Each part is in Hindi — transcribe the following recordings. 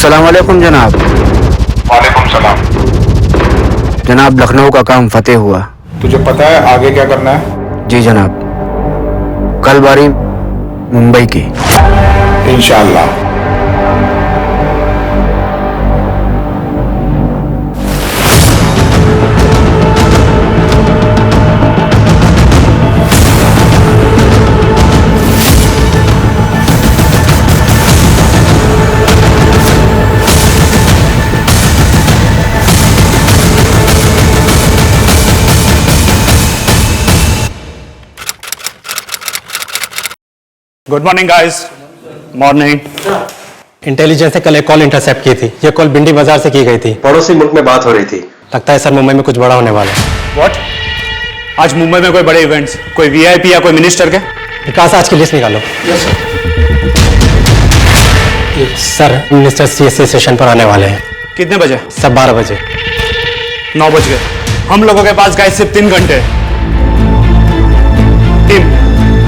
अस्सलाम वालेकुम जनाब। वालेकुम सलाम। जनाब, लखनऊ का काम फतेह हुआ। तुझे पता है आगे क्या करना है? जी जनाब, कल बारी मुंबई की। इंशाअल्लाह। Good morning guys. Morning. Intelligence ने कल एक कॉल इंटरसेप्ट की थी। ये कॉल बिंडी बाजार से की गई थी। पड़ोसी मुल्क में बात हो रही थी। लगता है सर मुंबई में कुछ बड़ा होने वाला है। व्हाट? आज मुंबई में कोई बड़े इवेंट्स, कोई वीआईपी या कोई मिनिस्टर के? विकास, आज की लिस्ट निकालो। Yes sir, minister CSC session पर आने वाले हैं। कितने बजे? सब 12 बजे। 9 बज गए। हम लोगों के पास गाइस सिर्फ 3 घंटे। टीम,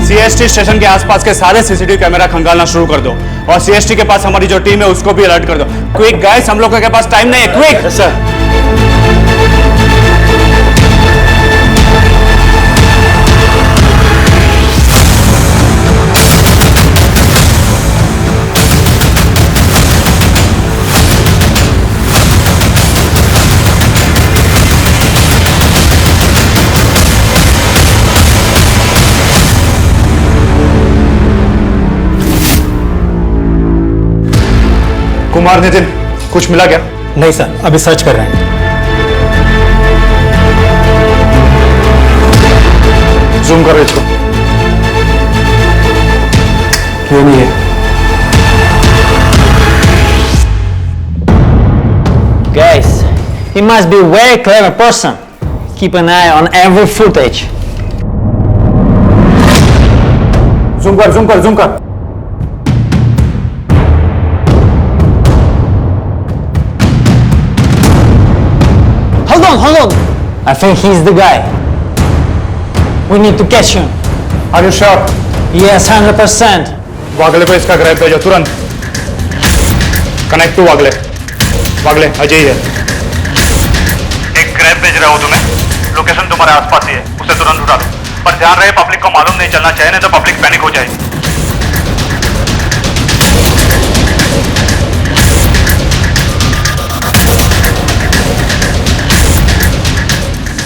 सीएसटी स्टेशन के आसपास के सारे सीसीटीवी कैमरा खंगालना शुरू कर दो और सीएसटी के पास हमारी जो टीम है उसको भी अलर्ट कर दो। क्विक गाइस, हम लोगों के पास टाइम नहीं है। Quick sir. कुमार नितिन, कुछ मिला क्या? नहीं सर, अभी सर्च कर रहे हैं। जूम करो इसको। क्यों नहीं है? Guys, he must be a very clever person. Keep an eye on every footage. Zoom कर, जूम कर, जूम कर। Hold on. I think he's the guy. We need to catch him. Are you sure? Yes, 100%. वागले पे इसका ग्रैब भेजो तुरंत। कनेक्ट टू वागले। वागले, अजय है। एक ग्रैब भेज रहा हूँ तुम्हें। लोकेशन तुम्हारे आसपास ही है। उसे तुरंत उठा दो। पर ध्यान रहे, पब्लिक को मालूम नहीं चलना चाहिए, नहीं तो पब्लिक पैनिक हो जाएगी।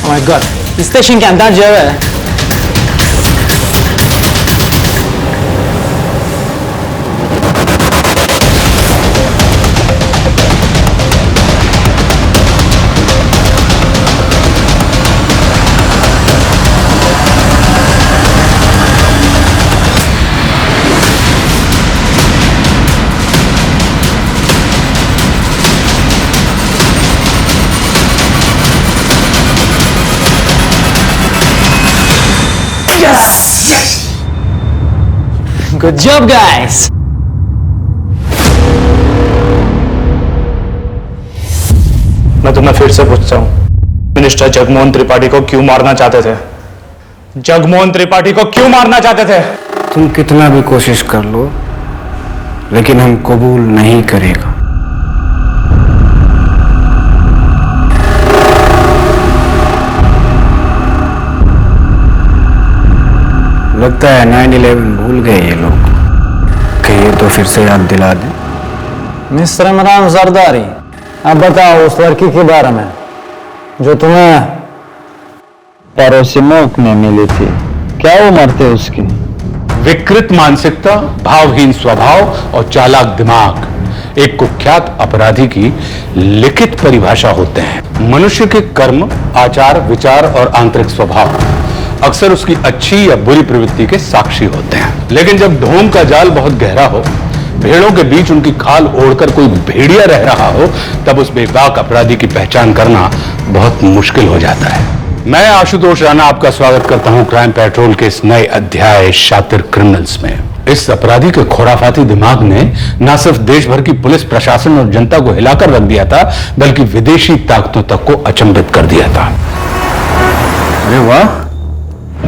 Oh my God. स्टेशन के अंदर जो है। Good job, guys. मैं तुम्हें फिर से पूछता हूँ, मिनिस्टर जगमोहन त्रिपाठी को क्यों मारना चाहते थे? जगमोहन त्रिपाठी को क्यों मारना चाहते थे? तुम कितना भी कोशिश कर लो, लेकिन हम कबूल नहीं करेगा। लगता है 9/11 भूल गए ये लोग। कहिए तो फिर से याद दिला दें। मिस्टर इमरान जरदारी, अब बताओ उस लड़की के बारे में जो तुम्हें पड़ोसी मुल्क में मिली थी। क्या उम्र थे उसकी? विकृत मानसिकता, भावहीन स्वभाव और चालाक दिमाग एक कुख्यात अपराधी की लिखित परिभाषा होते हैं। मनुष्य के कर्म, आचार, विचार और आंतरिक स्वभाव अक्सर उसकी अच्छी या बुरी प्रवृत्ति के साक्षी होते हैं। लेकिन जब ढोंग का जाल बहुत गहरा हो, भेड़ों के बीच उनकी खाल ओढ़कर कोई भेड़िया रह रहा हो, तब उस बेबाक अपराधी की पहचान करना बहुत मुश्किल हो जाता है। मैं आशुतोष राणा आपका स्वागत करता हूं क्राइम पेट्रोल के इस नए अध्याय शातिर क्रिमिनल्स में। इस अपराधी के खुराफाती दिमाग ने न सिर्फ देश भर की पुलिस प्रशासन और जनता को हिलाकर रख दिया था, बल्कि विदेशी ताकतों तक को अचंभित कर दिया था। अरे वाह,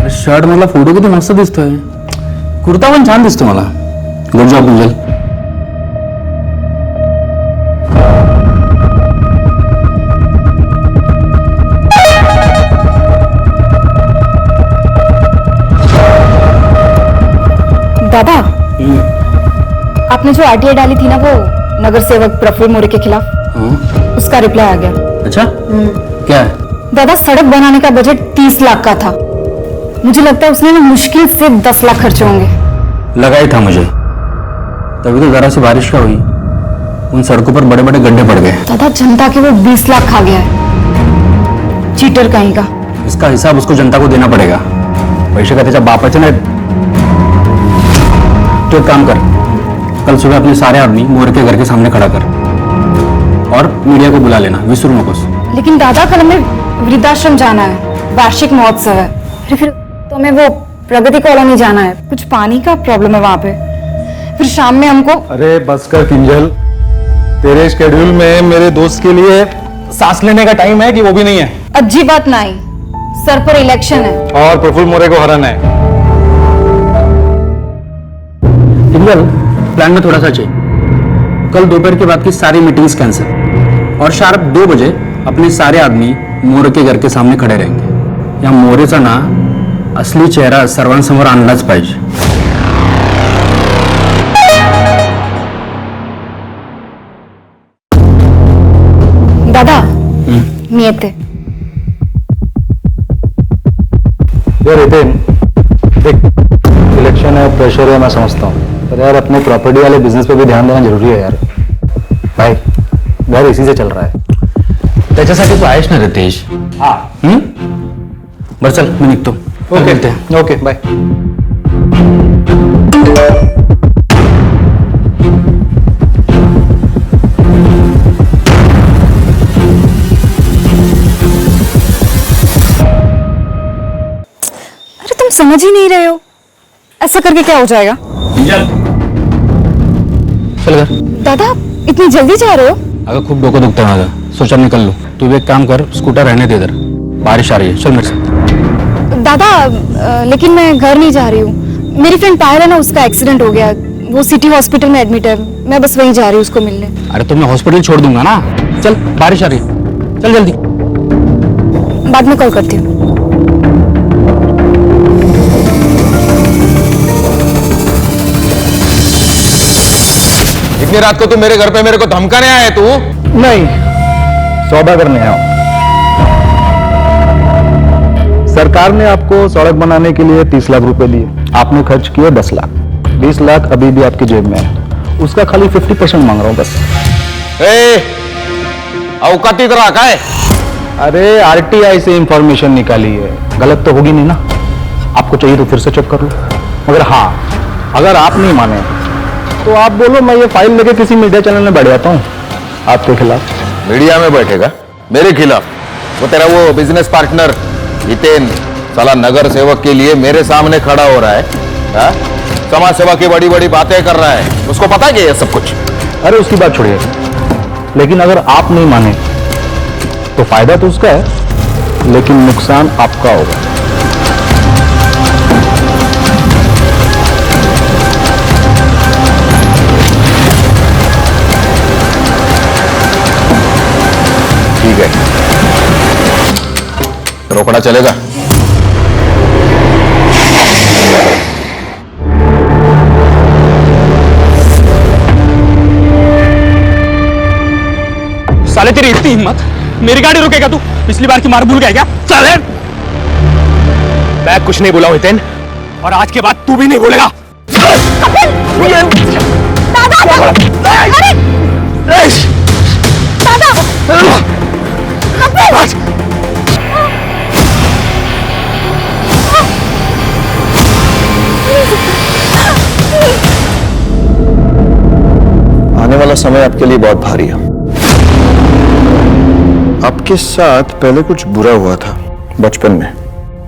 शर्ट मला फोटो किती मस्त दिसतोय, कुर्ता पण छान दिसतो मला। Good job Munjal. आपने जो आरटीआई डाली थी ना वो नगर सेवक प्रफुल्ल मोरे के खिलाफ, उसका रिप्लाई आ गया। अच्छा क्या है? दादा सड़क बनाने का बजट 30 लाख का था। मुझे लगता है उसने ना मुश्किल से 10 लाख खर्चे होंगे। लगा ही था मुझे, तभी तो जरा सी बारिश का हुई, उन सड़कों पर बड़े बड़े गड्ढे पड़ गए। दादा जनता के वो 20 लाख खा गया है, चीटर कहीं का। इसका हिसाब उसको जनता को देना पड़ेगा। पैसे का तेजा बापाचे नाही। तो एक काम कर, कल सुबह अपने सारे आदमी मोरे के घर के सामने खड़ा कर और मीडिया को बुला लेना, विसरू नकोस। लेकिन दादा कल हमें वृद्धाश्रम जाना है, वार्षिक महोत्सव है। फिर तो हमें वो प्रगति कॉलोनी जाना है, कुछ पानी का प्रॉब्लम है वहां पे। फिर शाम में हमको। अरे बस कर किंजल, तेरे शेड्यूल में मेरे दोस्त के लिए सांस लेने का टाइम है कि वो भी नहीं है। अच्छी बात नहीं, सर पर इलेक्शन है और प्रफुल्ल मोरे को हराना है। टिंगल, प्लान में थोड़ा सा चेंज। कल दोपहर के बाद की सारी मीटिंग्स कैंसिल और शार्प 2 बजे अपने सारे आदमी मोरे के घर के सामने खड़े रहेंगे। या मोरेचा ना असली चेहरा सर्वांसमोर आणलाच पाहिजे। दादा मी येते। यार रितेन, देख इलेक्शन है, प्रेशर है, मैं समझता हूँ, पर यार अपने प्रॉपर्टी वाले बिजनेस पे भी ध्यान देना जरूरी है यार। भाई घर इसी से चल रहा है। त्याच्यासाठी तू आहेस ना रितेश? हाँ बरं चल, मी निघतो। Okay okay bye. अरे तुम समझ ही नहीं रहे हो, ऐसा करके क्या हो जाएगा? चल घर। दादा इतनी जल्दी जा रहे हो? अगर खूब डोकं दुखता है माझं, सोचा निकल लो। तू भी एक काम कर, स्कूटर रहने दे इधर, बारिश आ रही है, चल मेरे साथ। दादा लेकिन मैं घर नहीं जा रही हूँ। मेरी फ्रेंड पायल है ना, उसका एक्सीडेंट हो गया, वो सिटी हॉस्पिटल में एडमिट है। मैं बस वहीं जा रही हूँ उसको मिलने। अरे तो मैं हॉस्पिटल छोड़ दूंगा ना। चल बारिश आ रही है, चल जल्दी। बाद में कॉल करती हूँ। इतनी रात को तू मेरे घर पे मेरे को धमकाने आया है तू? नहीं, सौदा करने आया हूं। सरकार ने आपको सड़क बनाने के लिए 30 लाख रुपए दिए, आपने खर्च किए 10 लाख। 20 लाख अभी भी आपकी जेब में है, उसका खाली 50% मांग रहा हूं बस। औकाती तरह का है? अरे आरटीआई से इंफॉर्मेशन निकाली है, गलत तो होगी नहीं ना? आपको चाहिए तो फिर से चेक कर लो। मगर हाँ, अगर आप नहीं माने तो आप बोलो, मैं ये फाइल लेके किसी मीडिया चैनल में बैठ जाता हूँ आपके खिलाफ। मीडिया में बैठेगा मेरे खिलाफ? वो तेरा वो बिजनेस पार्टनर हितेन साला नगर सेवक के लिए मेरे सामने खड़ा हो रहा है, समाज सेवा की बड़ी बड़ी बातें कर रहा है। उसको पता है कि ये सब कुछ? अरे उसकी बात छोड़िए, लेकिन अगर आप नहीं माने तो फायदा तो उसका है, लेकिन नुकसान आपका होगा। ठीक है, रोकड़ा चलेगा? साले तेरी इतनी हिम्मत, मेरी गाड़ी रोकेगा तू? पिछली बार की मार भूल गया क्या? साले मैं कुछ नहीं बोला हितेन, और आज के बाद तू भी नहीं बोलेगा। आने वाला समय आपके लिए बहुत भारी है। आपके साथ पहले कुछ बुरा हुआ था बचपन में,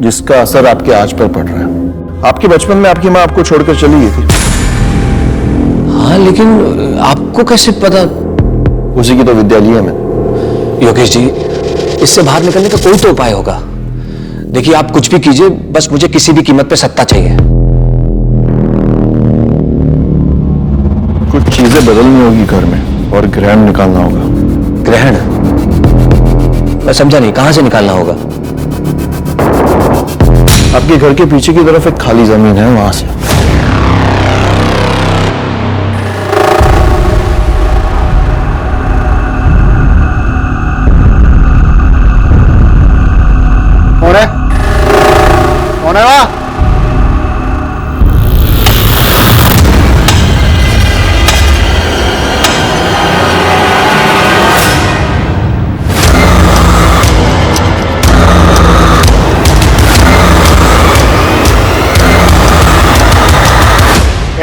जिसका असर आपके आज पर पड़ रहा है। आपके बचपन में आपकी माँ आपको छोड़कर चली गई थी। हाँ, लेकिन आपको कैसे पता? उसी की तो विद्यालय में। योगेश जी, इससे बाहर निकलने का कोई तो उपाय होगा। देखिए, आप कुछ भी कीजिए, बस मुझे किसी भी कीमत पे सत्ता चाहिए। कुछ चीजें बदलनी होगी घर में और ग्रहण निकालना होगा। ग्रहण? मैं समझा नहीं, कहां से निकालना होगा? आपके घर के पीछे की तरफ एक खाली जमीन है, वहां से।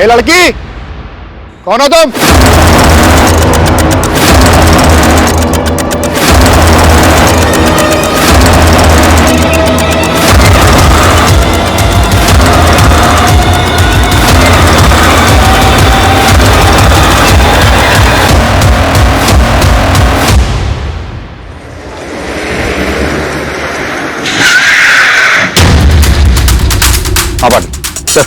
ए लड़की, कौन हो तुम? हाँ पाटिल सर,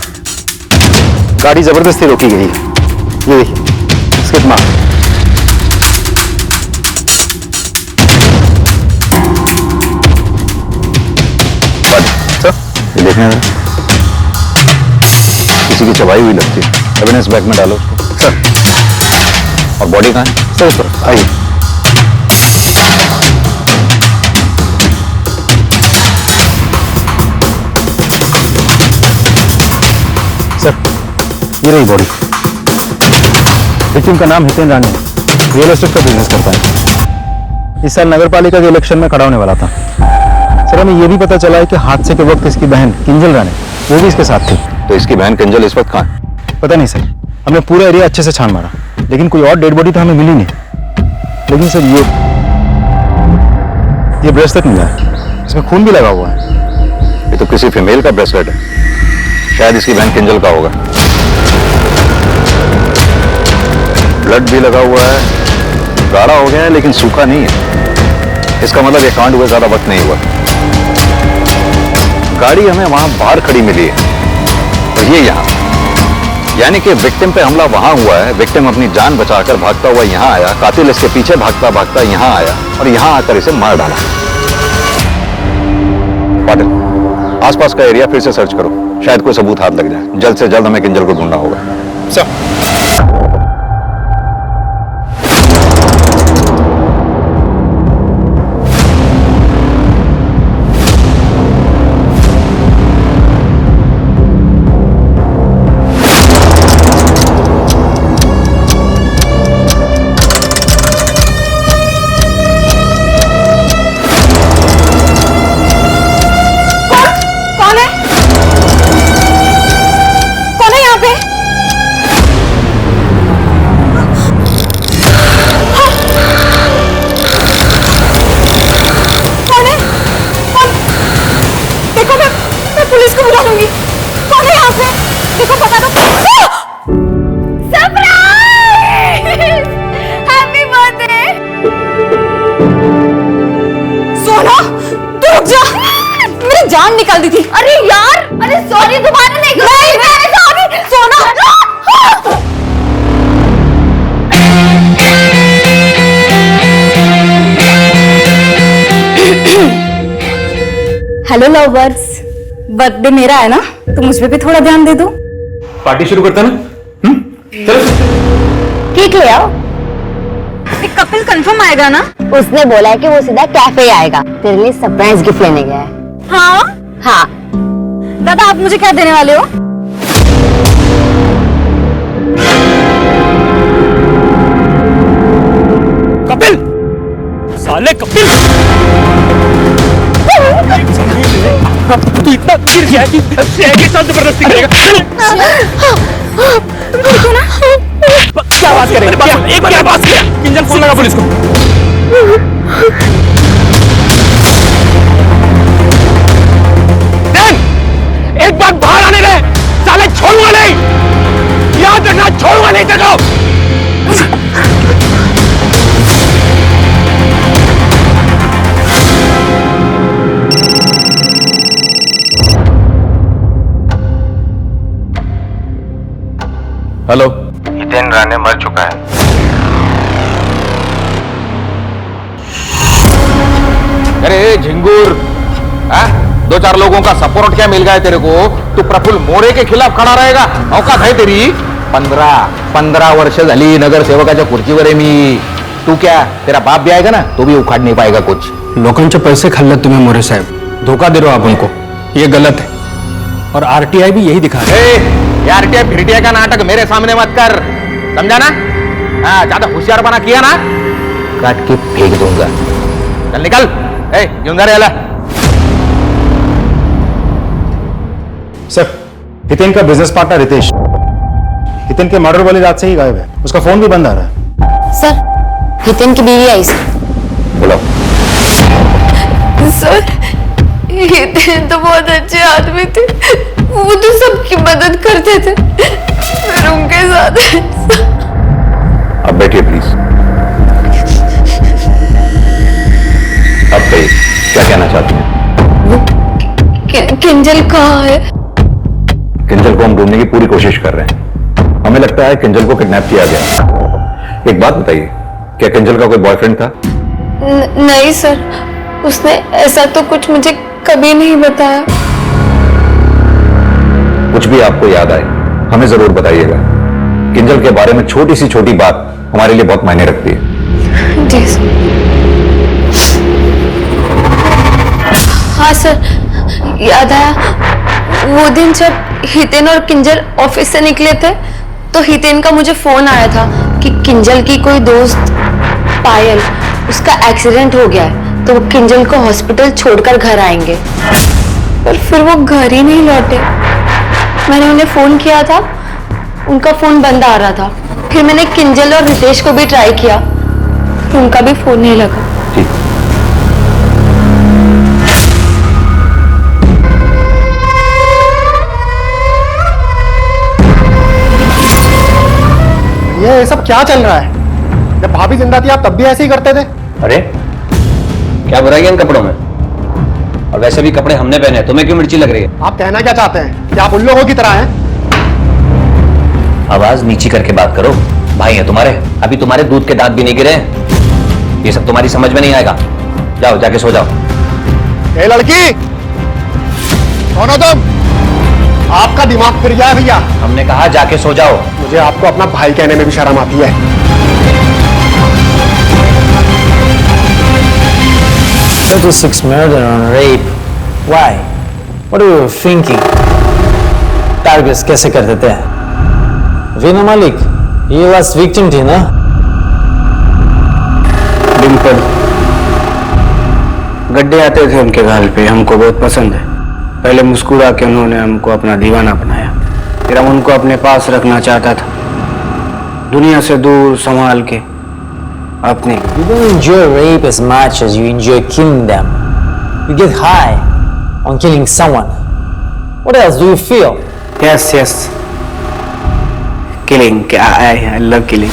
गाड़ी जबरदस्ती रोकी गई है। ये देखिए, स्किड मार। सर, ये देखने में किसी की चबाई हुई लगती है। एविडेंस बैग में डालो उसको। सर, और बॉडी कहाँ है? सर, इस तरफ आइए। सर, ये रही बॉडी। विक्टिम का नाम हितेन रानी है, रियल एस्टेट का बिजनेस करता है। इस साल नगर पालिका के इलेक्शन में खड़ा होने वाला था। सर, हमें यह भी पता चला है कि हादसे के वक्त इसकी बहन किंजल रानी वो भी इसके साथ थी। तो इसकी बहन किंजल इस वक्त कहाँ है? पता नहीं सर, हमने पूरा एरिया अच्छे से छान मारा, लेकिन कोई और डेड बॉडी तो हमें मिली नहीं। लेकिन सर, ये ब्रेसलेट मिला है, इसमें खून भी लगा हुआ है। ये तो किसी फीमेल का ब्रेसलेट है, शायद इसकी बहन किंजल का होगा। ब्लड भी लगा हुआ है, गाढ़ा हो गया है लेकिन सूखा नहीं है। इसका मतलब ये कांड हुए ज्यादा वक्त नहीं हुआ। गाड़ी हमें वहां बाहर खड़ी मिली है और ये यहाँ, यानी कि विक्टिम पे हमला वहां हुआ है। विक्टिम अपनी जान बचाकर भागता हुआ यहाँ आया, कातिल इसके पीछे भागता भागता यहाँ आया और यहाँ आकर इसे मार डाला। पाटिल, आसपास का एरिया फिर से सर्च करो, शायद कोई सबूत हाथ लग जाए। जल्द से जल्द हमें किंजल को ढूंढना होगा। सर, जान निकाल दी थी। अरे यार, अरे सॉरी, दोबारा नहीं। नहीं, सॉरी सोना। हेलो लवर्स, बर्थडे मेरा है ना, तो मुझ पे भी थोड़ा ध्यान दे दो। पार्टी शुरू करता ना? केक ले आओ। एक कपिल कंफर्म आएगा ना? उसने बोला है कि वो सीधा कैफे आएगा, तेरे लिए सरप्राइज गिफ्ट लेने गया है। हाँ हाँ। दादा, आप मुझे क्या देने वाले हो? कपिल, साले कपिल, तू इतना गिर गया कि के साथ जबरदस्ती करेगा। क्या बात करेगा? क्या बात किया? किंजल, फोन लगा पुलिस को। एक बार बाहर आने दे, साले छोड़ूंगा नहीं, याद रखना, छोड़ूंगा नहीं तेरे को। हेलो, हितेन राणे मर चुका है। अरे झिंगुर, दो चार लोगों का सपोर्ट क्या मिल गया तेरे को? तू प्रफुल्ल मोरे के खिलाफ खड़ा रहेगा? औकात है तेरी? 15 वर्ष झाली नगर सेवकाच्या खुर्चीवर आहे मी। तू क्या, तेरा बाप भी आएगा ना, तो भी उखाड़ नहीं पाएगा कुछ। लोकांचे पैसे खाल्ले तुम्हें मोरे साहब, धोखा दे रहे हो आप उनको, ये गलत है। और आरटीआई भी यही दिखा रहा है। आरटीआई फिरटीआई का नाटक मेरे सामने मत कर, समझा ना? हाँ, ज्यादा होशियार बना किया ना, काट के फेंक दूंगा। चल निकल, घेऊन जा रे याला। सर, हितेन का बिजनेस पार्टनर रितेश हितेन के मर्डर वाली रात से ही गायब है, उसका फोन भी बंद आ रहा है। सर, हितेन की बीवी आई सर। बोलो। सर, हितेन तो बहुत अच्छे आदमी थे, वो तो सबकी मदद करते थे, फिर उनके साथ अब बैठिए प्लीज। अब कहिए क्या कहना चाहती हैं? किंजल कहाँ है? किंजल को हम ढूंढने की पूरी कोशिश कर रहे हैं। हमें लगता है किंजल को किडनैप किया गया। एक बात बताइए, क्या किंजल का कोई बॉयफ्रेंड था? नहीं सर, उसने ऐसा तो कुछ मुझे कभी नहीं बताया। कुछ भी आपको याद आए हमें जरूर बताइएगा। किंजल के बारे में छोटी सी छोटी बात हमारे लिए बहुत मायने रखती है। जी सर। हाँ सर, याद आया, वो दिन जब हितेन और किंजल ऑफिस से निकले थे तो हितेन का मुझे फोन आया था कि किंजल की कोई दोस्त पायल, उसका एक्सीडेंट हो गया है तो वो किंजल को हॉस्पिटल छोड़कर घर आएंगे, पर फिर वो घर ही नहीं लौटे। मैंने उन्हें फोन किया था, उनका फोन बंद आ रहा था। फिर मैंने किंजल और रितेश को भी ट्राई किया, उनका भी फोन नहीं लगा। ये सब क्या चल रहा है? जब भाभी जिंदा थी आप तब भी ऐसे ही करते थे। अरे क्या बुराई है इन कपड़ों में? और वैसे भी कपड़े हमने पहने हैं, तुम्हें क्यों मिर्ची लग रही है? आप कहना क्या चाहते हैं कि आप उन लोगों की तरह हैं? आवाज नीची करके बात करो। भाई है तुम्हारे, अभी तुम्हारे दूध के दांत भी नहीं गिरे हैं। ये सब तुम्हारी समझ में नहीं आएगा। जाओ जाके सो जाओ। ए लड़की, कौन हो तुम? आपका दिमाग फिर गया है भैया। हमने कहा जाके सो जाओ। मुझे आपको अपना भाई कहने में भी शर्म आती है। 36 murder and rape. Why? What are you thinking? Targets कैसे कर देते हैं? रीना मालिक, ये लास्ट विक्टिम थी ना? डिम्पल, गड्ढे आते थे उनके गाल पे, हमको बहुत पसंद है। पहले मुस्कुरा के उन्होंने हमको अपना दीवाना बनाया, फिर हम उनको अपने पास रखना चाहता था, दुनिया से दूर संभाल के अपने। You don't enjoy rape as much as you enjoy killing them. You get high on killing someone. What else do you feel? Yes, yes. Killing, I love killing.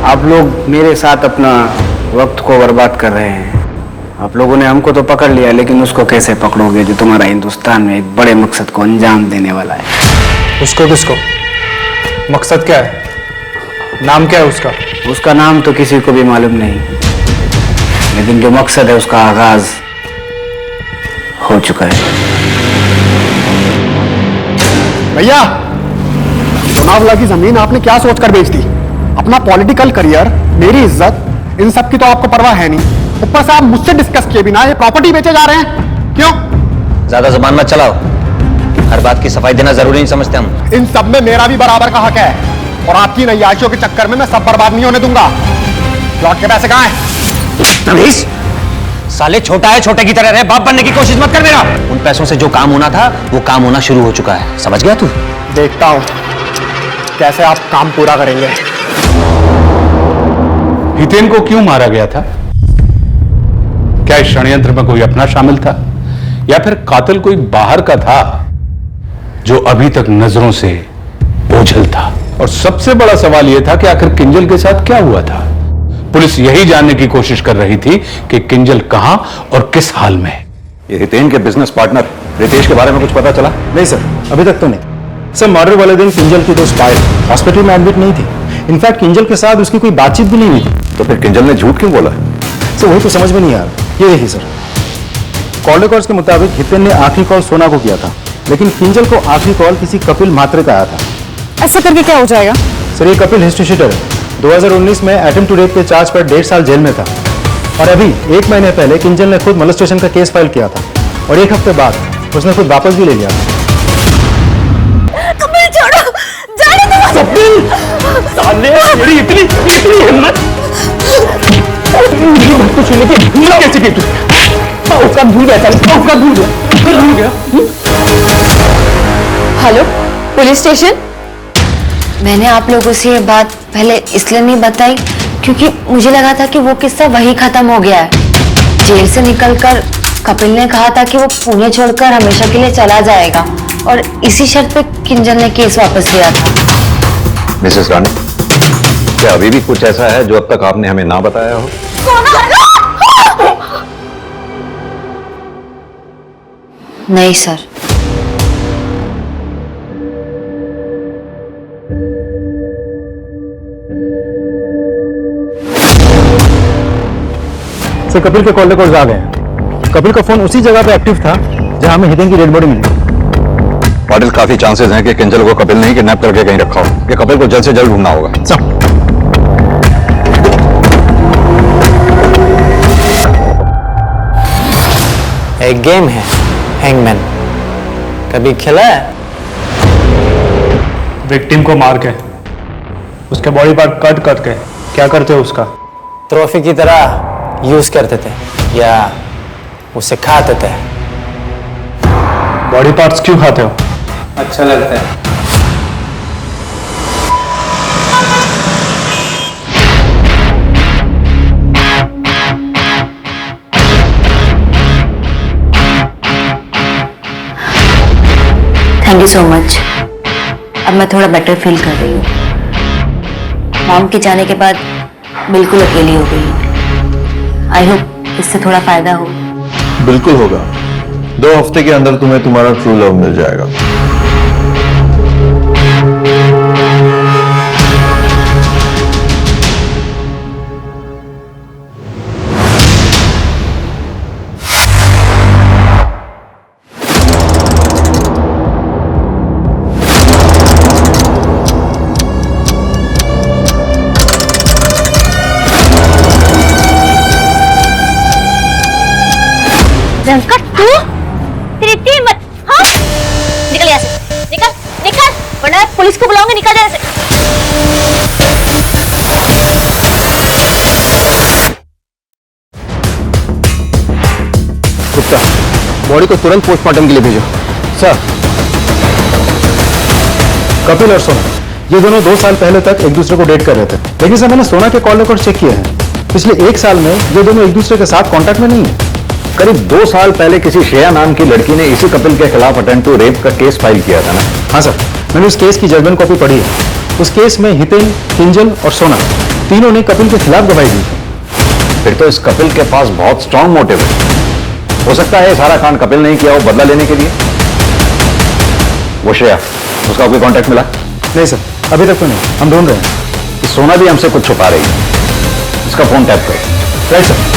आप लोग मेरे साथ अपना वक्त को बर्बाद कर रहे हैं। आप लोगों ने हमको तो पकड़ लिया, लेकिन उसको कैसे पकड़ोगे जो तुम्हारा हिंदुस्तान में एक बड़े मकसद को अंजाम देने वाला है? उसको किसको? मकसद क्या है? नाम क्या है उसका? उसका नाम तो किसी को भी मालूम नहीं, लेकिन जो मकसद है उसका आगाज हो चुका है। भैया, लोनावला की जमीन आपने क्या सोचकर बेच दी? अपना पॉलिटिकल करियर, मेरी इज्जत, इन सब की तो आपको परवाह है नहीं। ऊपर से आप मुझसे डिस्कस किए बिना ये प्रॉपर्टी बेचे जा रहे हैं, क्यों? ज्यादा जुबान मत चलाओ। हर बात की सफाई देना जरूरी नहीं समझते हम। इन सब में मेरा भी बराबर का हक है, और आपकी नैयाशियों के चक्कर में मैं सब बर्बाद नहीं होने दूंगा। प्लॉट के पैसे कहाँ हैं? नवीस, साले छोटा है, छोटे की तरह रहे, बाप बनने की कोशिश मत कर मेरा। उन पैसों से जो काम होना था वो काम होना शुरू हो चुका है, समझ गया तू? देखता हूं कैसे आप काम पूरा करेंगे। हितेन को क्यों मारा गया था? क्या इस षड्यंत्र में कोई अपना शामिल था, या फिर कातिल कोई बाहर का था जो अभी तक नजरों से ओझल था? और सबसे बड़ा सवाल यह था कि आखिर किंजल के साथ क्या हुआ था? पुलिस यही जानने की कोशिश कर रही थी कि किंजल कहां और किस हाल में है। ये हितेन के बिजनेस पार्टनर रितेश के बारे में कुछ पता चला? नहीं सर, अभी तक तो नहीं। सर, मर्डर वाले दिन किंजल की दोस्त पायल हॉस्पिटल में एडमिट नहीं थी। इनफैक्ट किंजल के साथ उसकी कोई बातचीत भी नहीं हुई। तो फिर किंजल ने झूठ क्यों बोला? सर, वही तो समझ में नहीं आ रहा। ये देखिए सर, कॉल रिकॉर्ड्स के मुताबिक हितेन ने आखिरी कॉल सोना को किया था, लेकिन किंजल को आखिरी कॉल किसी कपिल म्हात्रे का आया था। ऐसा करके क्या हो जाएगा? सर, ये कपिल हिस्ट्री शीटर है। 2019 में अटेम्प्ट टू रेप के चार्ज पर 1.5 साल जेल में था, और अभी 1 महीने पहले किंजल ने खुद मोलेस्टेशन का केस फाइल किया था, और 1 हफ्ते बाद उसने खुद वापस भी ले लिया था। कपिल छोड़ो, जाने दो। कपिल, साले मेरी इतनी हिम्मत, मेरी बात को सुनने की हिम्मत कैसे की तू? उसका भूल गया, उसका भूल गया। Hello, police station? मैंने आप लोगों से ये बात पहले इसलिए नहीं बताई क्योंकि मुझे लगा था कि वो किस्सा वही खत्म हो गया है। जेल से निकलकर कपिल ने कहा था कि वो पुणे छोड़कर हमेशा के लिए चला जाएगा और इसी शर्त पे किंजल ने केस वापस लिया था। मिसेस रानी, क्या अभी भी कुछ ऐसा है जो अब तक आपने हमें ना बताया हो? नहीं सर। सर, कपिल के कॉल रिकॉर्ड्स आ गए हैं। कपिल का फोन उसी जगह पे एक्टिव था जहां हमें हितेन की डेड बॉडी मिली। पाटिल, काफी चांसेस हैं कि किंजल को कपिल ने ही किडनैप करके कहीं रखा हो। कि कपिल को जल्द से जल्द ढूंढना होगा। सर, एक गेम है हैंगमैन, कभी खेला है? विक्टिम को मार के उसके बॉडी पार्ट कट करके क्या करते हो उसका? ट्रॉफी की तरह यूज करते थे या उसे खाते थे? बॉडी पार्ट्स क्यों खाते हो? अच्छा लगता है। Thank you so much. अब मैं थोड़ा बेटर फील कर रही हूँ। मॉम के जाने के बाद बिल्कुल अकेली हो गई। आई होप इससे थोड़ा फायदा हो। बिल्कुल होगा। 2 हफ्ते के अंदर तुम्हें तुम्हारा ट्रू लव मिल जाएगा। रंका, तू तेरी इतनी हिम्मत? हाँ, निकल यहाँ से, निकल निकल, वरना मैं पुलिस को बुलाऊंगी। निकल यहाँ से। गुप्ता, बॉडी को तुरंत पोस्टमार्टम के लिए भेजो। सर, कपिल और सोना ये दोनों 2 साल पहले तक एक दूसरे को डेट कर रहे थे, लेकिन सर मैंने सोना के कॉल रिकॉर्ड चेक किए हैं। पिछले 1 साल में ये दोनों एक दूसरे के साथ कांटेक्ट में नहीं है। करीब 2 साल पहले किसी श्रेया नाम की लड़की ने इसी कपिल के खिलाफ अटेम्प्ट टू रेप का केस फाइल किया था ना? हाँ सर, मैंने उस केस की जजमेंट कॉपी पढ़ी है। उस केस में हितेन, किंजल और सोना तीनों ने कपिल के खिलाफ गवाही दी थी। फिर तो इस कपिल के पास बहुत स्ट्रांग मोटिव है। हो सकता है ये सारा कांड कपिल नहीं किया हो बदला लेने के लिए। वो श्रेया, उसका कोई कांटेक्ट मिला? नहीं सर, अभी तक तो नहीं। हम ढूंढ रहे हैं। सोना भी हमसे कुछ छुपा रही है। इसका फोन टैप करो। Right sir.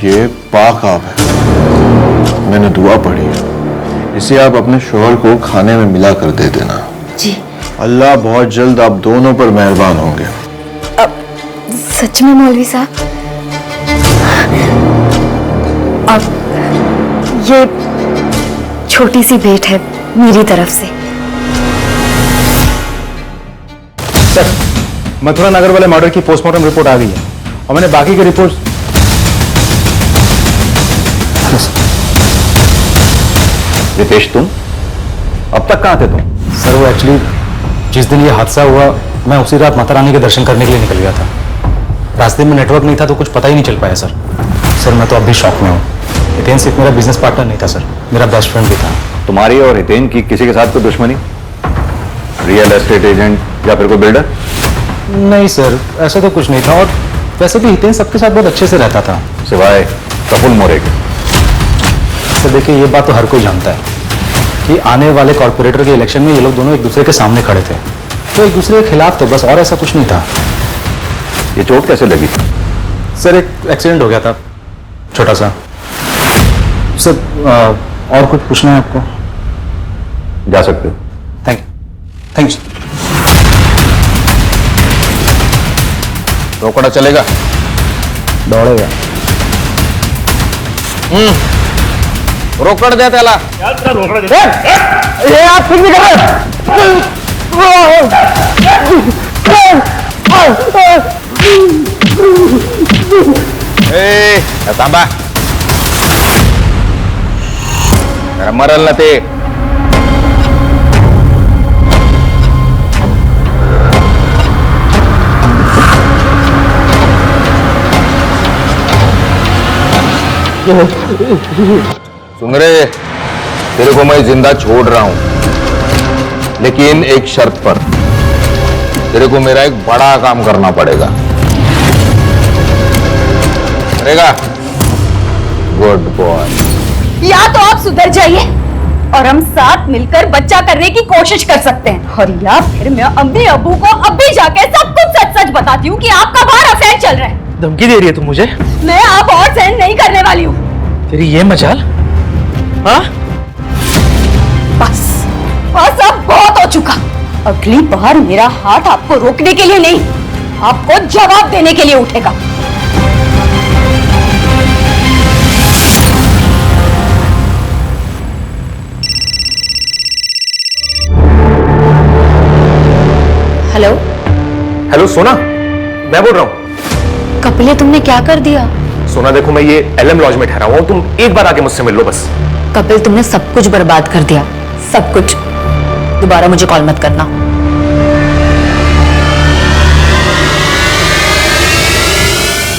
ये पाक आप है, मैंने दुआ पढ़ी है। इसे आप अपने शोहर को खाने में मिला कर दे देना। जी। अल्लाह बहुत जल्द आप दोनों पर मेहरबान होंगे। सच में मौलवी साहब? अब ये छोटी सी भेंट है मेरी तरफ से। सर, मथुरा नगर वाले मर्डर की पोस्टमार्टम रिपोर्ट आ गई है और मैंने बाकी की रिपोर्ट। रितेश, तुम अब तक कहां थे तुम? सर, वो एक्चुअली जिस दिन ये हादसा हुआ मैं उसी रात माता रानी के दर्शन करने के लिए निकल गया था। रास्ते में नेटवर्क नहीं था तो कुछ पता ही नहीं चल पाया सर। सर, मैं तो अब भी शॉक में हूँ। हितेन सिर्फ मेरा बिजनेस पार्टनर नहीं था सर, मेरा बेस्ट फ्रेंड भी था। तुम्हारी और हितेन की किसी के साथ कोई दुश्मनी? रियल एस्टेट एजेंट या फिर कोई बिल्डर? नहीं सर, ऐसा तो कुछ नहीं था। और वैसे भी हितेन सबके साथ बहुत अच्छे से रहता था, सिवाय प्रफुल्ल मोरे के। तो देखिए, ये बात तो हर कोई जानता है कि आने वाले कॉर्पोरेटर के इलेक्शन में ये लोग दोनों एक दूसरे के सामने खड़े थे, तो एक दूसरे के खिलाफ थे बस, और ऐसा कुछ नहीं था। ये चोट कैसे लगी? सर, एक एक्सीडेंट हो गया था छोटा सा। सर, और कुछ पूछना है आपको? जा सकते हो। Thank you. Thank you. रोकड़ा चलेगा? दौड़ेगा। रोकड़ दे त्याला। ये आप कुछ भी कर थांबा। अरे मरल न ते सुन रहे, तेरे को मैं जिंदा छोड़ रहा हूं, लेकिन एक शर्त पर। तेरे को मेरा एक बड़ा काम करना पड़ेगा। करेगा? Good boy. या तो आप सुधर जाइए और हम साथ मिलकर बच्चा करने की कोशिश कर सकते हैं, और या फिर मैं अम्मी अबू को अभी जाके सब कुछ सच सच बताती हूँ कि आपका बाहर अफेयर चल रहा है। धमकी दे रही है तुम मुझे? मैं आप और सहन नहीं करने वाली हूँ। तेरी ये मजाल? हाँ? बस बस अब बहुत हो चुका। अगली बार मेरा हाथ आपको रोकने के लिए नहीं, आपको जवाब देने के लिए उठेगा। हेलो हेलो सोना, मैं बोल रहा हूँ। कपिल, तुमने क्या कर दिया? सोना देखो, मैं ये एलएम लॉज में ठहरा हुआ हूं, तुम एक बार आके मुझसे मिल लो बस। कपिल, तुमने सब कुछ बर्बाद कर दिया, सब कुछ। दोबारा मुझे कॉल मत करना।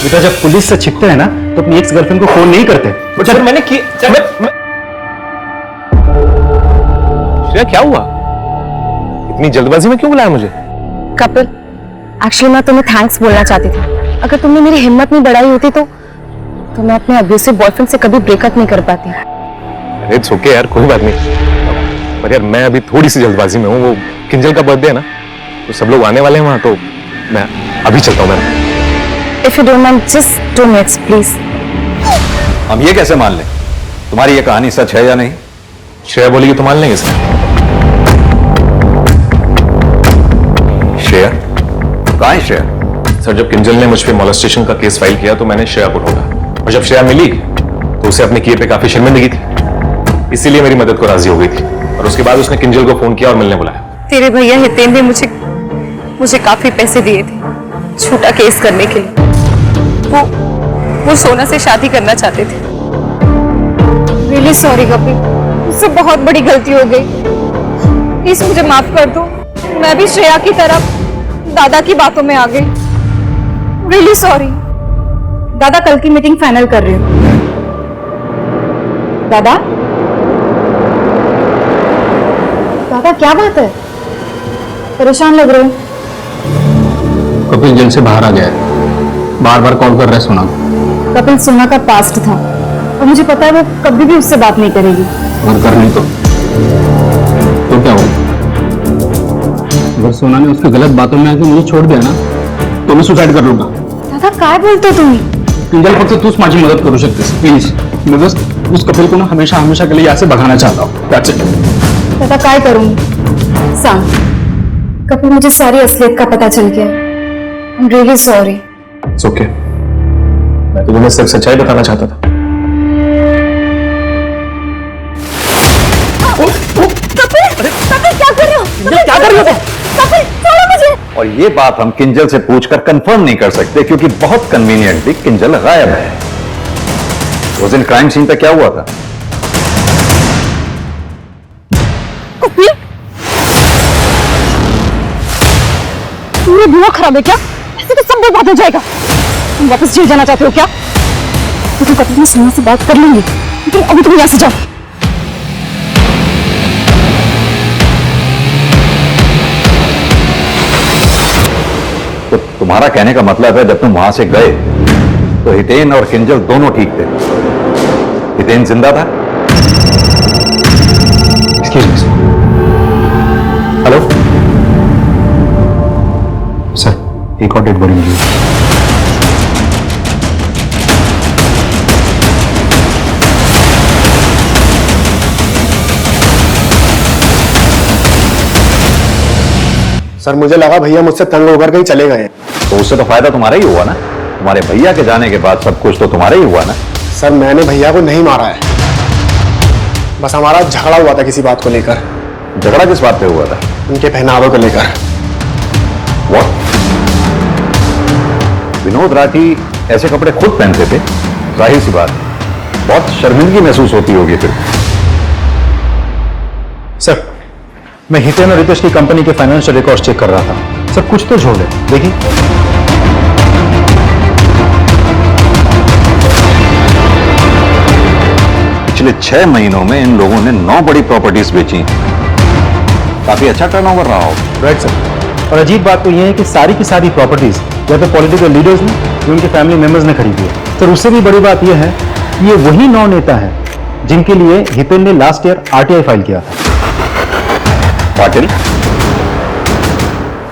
बेटा, जब पुलिस से छिपते हैं ना तो अपनी एक्स गर्लफ्रेंड को फोन नहीं करते। तो चल मैंने श्रेया, क्या हुआ? इतनी जल्दबाजी में क्यों बुलाया मुझे? कपिल, एक्चुअली मैं तुम्हें थैंक्स बोलना चाहती थी। अगर तुमने मेरी हिम्मत नहीं बढ़ाई होती तो मैं अपने अब्यूसिव बॉयफ्रेंड से कभी ब्रेकअप नहीं कर पाती। अरे इट्स ओके यार, कोई बात नहीं। पर यार मैं अभी थोड़ी सी जल्दबाजी में हूँ। वो किंजल का बर्थडे है ना, तो सब लोग आने वाले हैं वहां, तो मैं अभी चलता हूँ। मैं If you don't mind, just 2 minutes, please. हम ये कैसे मान लें तुम्हारी ये कहानी सच है या नहीं? श्रेया बोलेगी तो मान लेंगे सर। श्रेया? कहाँ है श्रेया? सर, जब किंजल ने मुझ पे मोलेस्टेशन का केस फाइल किया तो मैंने श्रेया को ढूंढा, और जब श्रेया मिली तो उसे अपने किए पे काफी शर्मिंदगी थी, इसीलिए मेरी मदद को राजी हो गई थी। और उसके बाद उसने किंजल को फोन किया और मिलने बुलाया। तेरे भैया हितेन ने मुझे काफी पैसे दिए थे छोटा केस करने के लिए। वो सोना से शादी करना चाहते थे। रियली सॉरी कपिल, मुझसे बहुत बड़ी गलती हो गई, प्लीज मुझे माफ कर दो। मैं भी श्रेया की तरफ दादा की बातों में आ गई। Really sorry. दादा, कल की मीटिंग फाइनल कर रही हूँ। दादा? दादा, क्या बात है? परेशान लग रहे हो। कपिल जेल से बाहर आ गया है, बार बार कॉल कर रहा है सोना। कपिल, सोना का पास्ट था और मुझे पता है वो कभी भी उससे बात नहीं करेगी। अगर कर ली तो क्या होगा? अगर सोना ने उसकी गलत बातों में आके मुझे छोड़ दिया ना तो मैं सुसाइड कर लूंगा। दादा, काय बोलतो तुम्ही? किंजल, फक्त तूच माझी मदत करू शकतेस, प्लीज। मैं बस उस कपिल को ना हमेशा हमेशा के लिए यहाँ से भगाना चाहता हूँ। That's it. दादा, काय करूंगी? सांग। कपिल, मुझे सारी असलियत का पता चल गया। I am really sorry. It's okay, मैं तो तुम्हें सिर्फ सच्चाई बताना चाहता था। कपिल, क्या कर रहे हो? क्या कर रहे हो? कपिल, छोड़ो मुझे। और ये बात हम किंजल से पूछकर कंफर्म नहीं कर सकते क्योंकि बहुत कन्वीनियंटली किंजल गायब है। उस दिन क्राइम सीन पे क्या हुआ था? कपिल, तुम्हारा दिमाग खराब है क्या? ऐसे तो सब बर्बाद हो जाएगा। तुम वापस जेल जाना चाहते हो क्या? तो तुम कपिल, मैं सोना से बात कर लूंगी, लेकिन अभी तुम यहाँ से जाओ। तो तुम्हारा कहने का मतलब है जब तुम वहां से गए तो हितेन और किंजल दोनों ठीक थे? हितेन जिंदा था? Excuse me sir. Hello sir, एक और डेड बॉडी मिली। सर, मुझे लगा भैया मुझसे तंग होकर कहीं चले गए। तो उससे तो फायदा तुम्हारा ही हुआ ना। तुम्हारे भैया के जाने के बाद सब कुछ तो तुम्हारा ही हुआ ना। सर, मैंने भैया को नहीं मारा है, बस हमारा झगड़ा हुआ था किसी बात को लेकर। झगड़ा किस बात पे हुआ था? उनके पहनावे को लेकर। What? विनोद राठी ऐसे कपड़े खुद पहनते थे? जाहिर सी बात, बहुत शर्मिंदगी महसूस होती होगी फिर। सर, मैं हितेन और रितेश की कंपनी के फाइनेंशियल रिकॉर्ड्स चेक कर रहा था। सर कुछ तो झोल है, देखिए। पिछले 6 महीनों में इन लोगों ने 9 बड़ी प्रॉपर्टीज बेची। काफी अच्छा टर्नओवर रहा हो। Right sir. और अजीब बात तो यह है कि सारी की सारी प्रॉपर्टीज या तो पॉलिटिकल लीडर्स ने या उनके फैमिली मेंबर्स ने खरीदी है। सर उससे भी बड़ी बात यह है कि ये वही 9 नेता हैं जिनके लिए हितेन ने लास्ट ईयर आरटीआई फाइल किया था। पाटिल,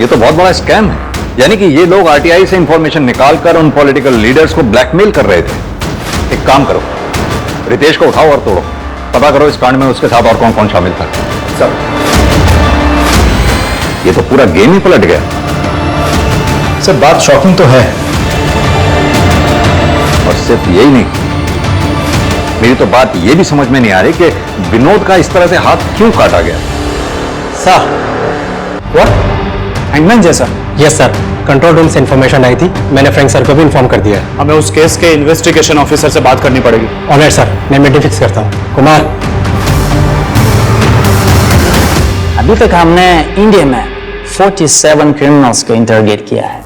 ये तो बहुत बड़ा स्कैम है। यानी कि ये लोग आरटीआई से इंफॉर्मेशन निकालकर उन पॉलिटिकल लीडर्स को ब्लैकमेल कर रहे थे। एक काम करो, रितेश को उठाओ और तोड़ो, पता करो इस कांड में उसके साथ और कौन कौन शामिल था। सर, ये तो पूरा गेम ही पलट गया। सर बात शॉकिंग तो है। और सिर्फ यही नहीं, मेरी तो बात यह भी समझ में नहीं आ रही कि विनोद का इस तरह से हाथ क्यों काटा गया। Sir, what? हैंगमैन जैसा? यस सर, कंट्रोल रूम से इंफॉर्मेशन आई थी, मैंने फ्रैंक सर को भी इन्फॉर्म कर दिया है। हमें उस केस के इन्वेस्टिगेशन ऑफिसर से बात करनी पड़ेगी। ऑलराइट सर, मैं मीटिंग फिक्स करता हूँ। कुमार, अभी तक हमने इंडिया में 47 क्रिमिनल्स को इंटरोगेट किया है।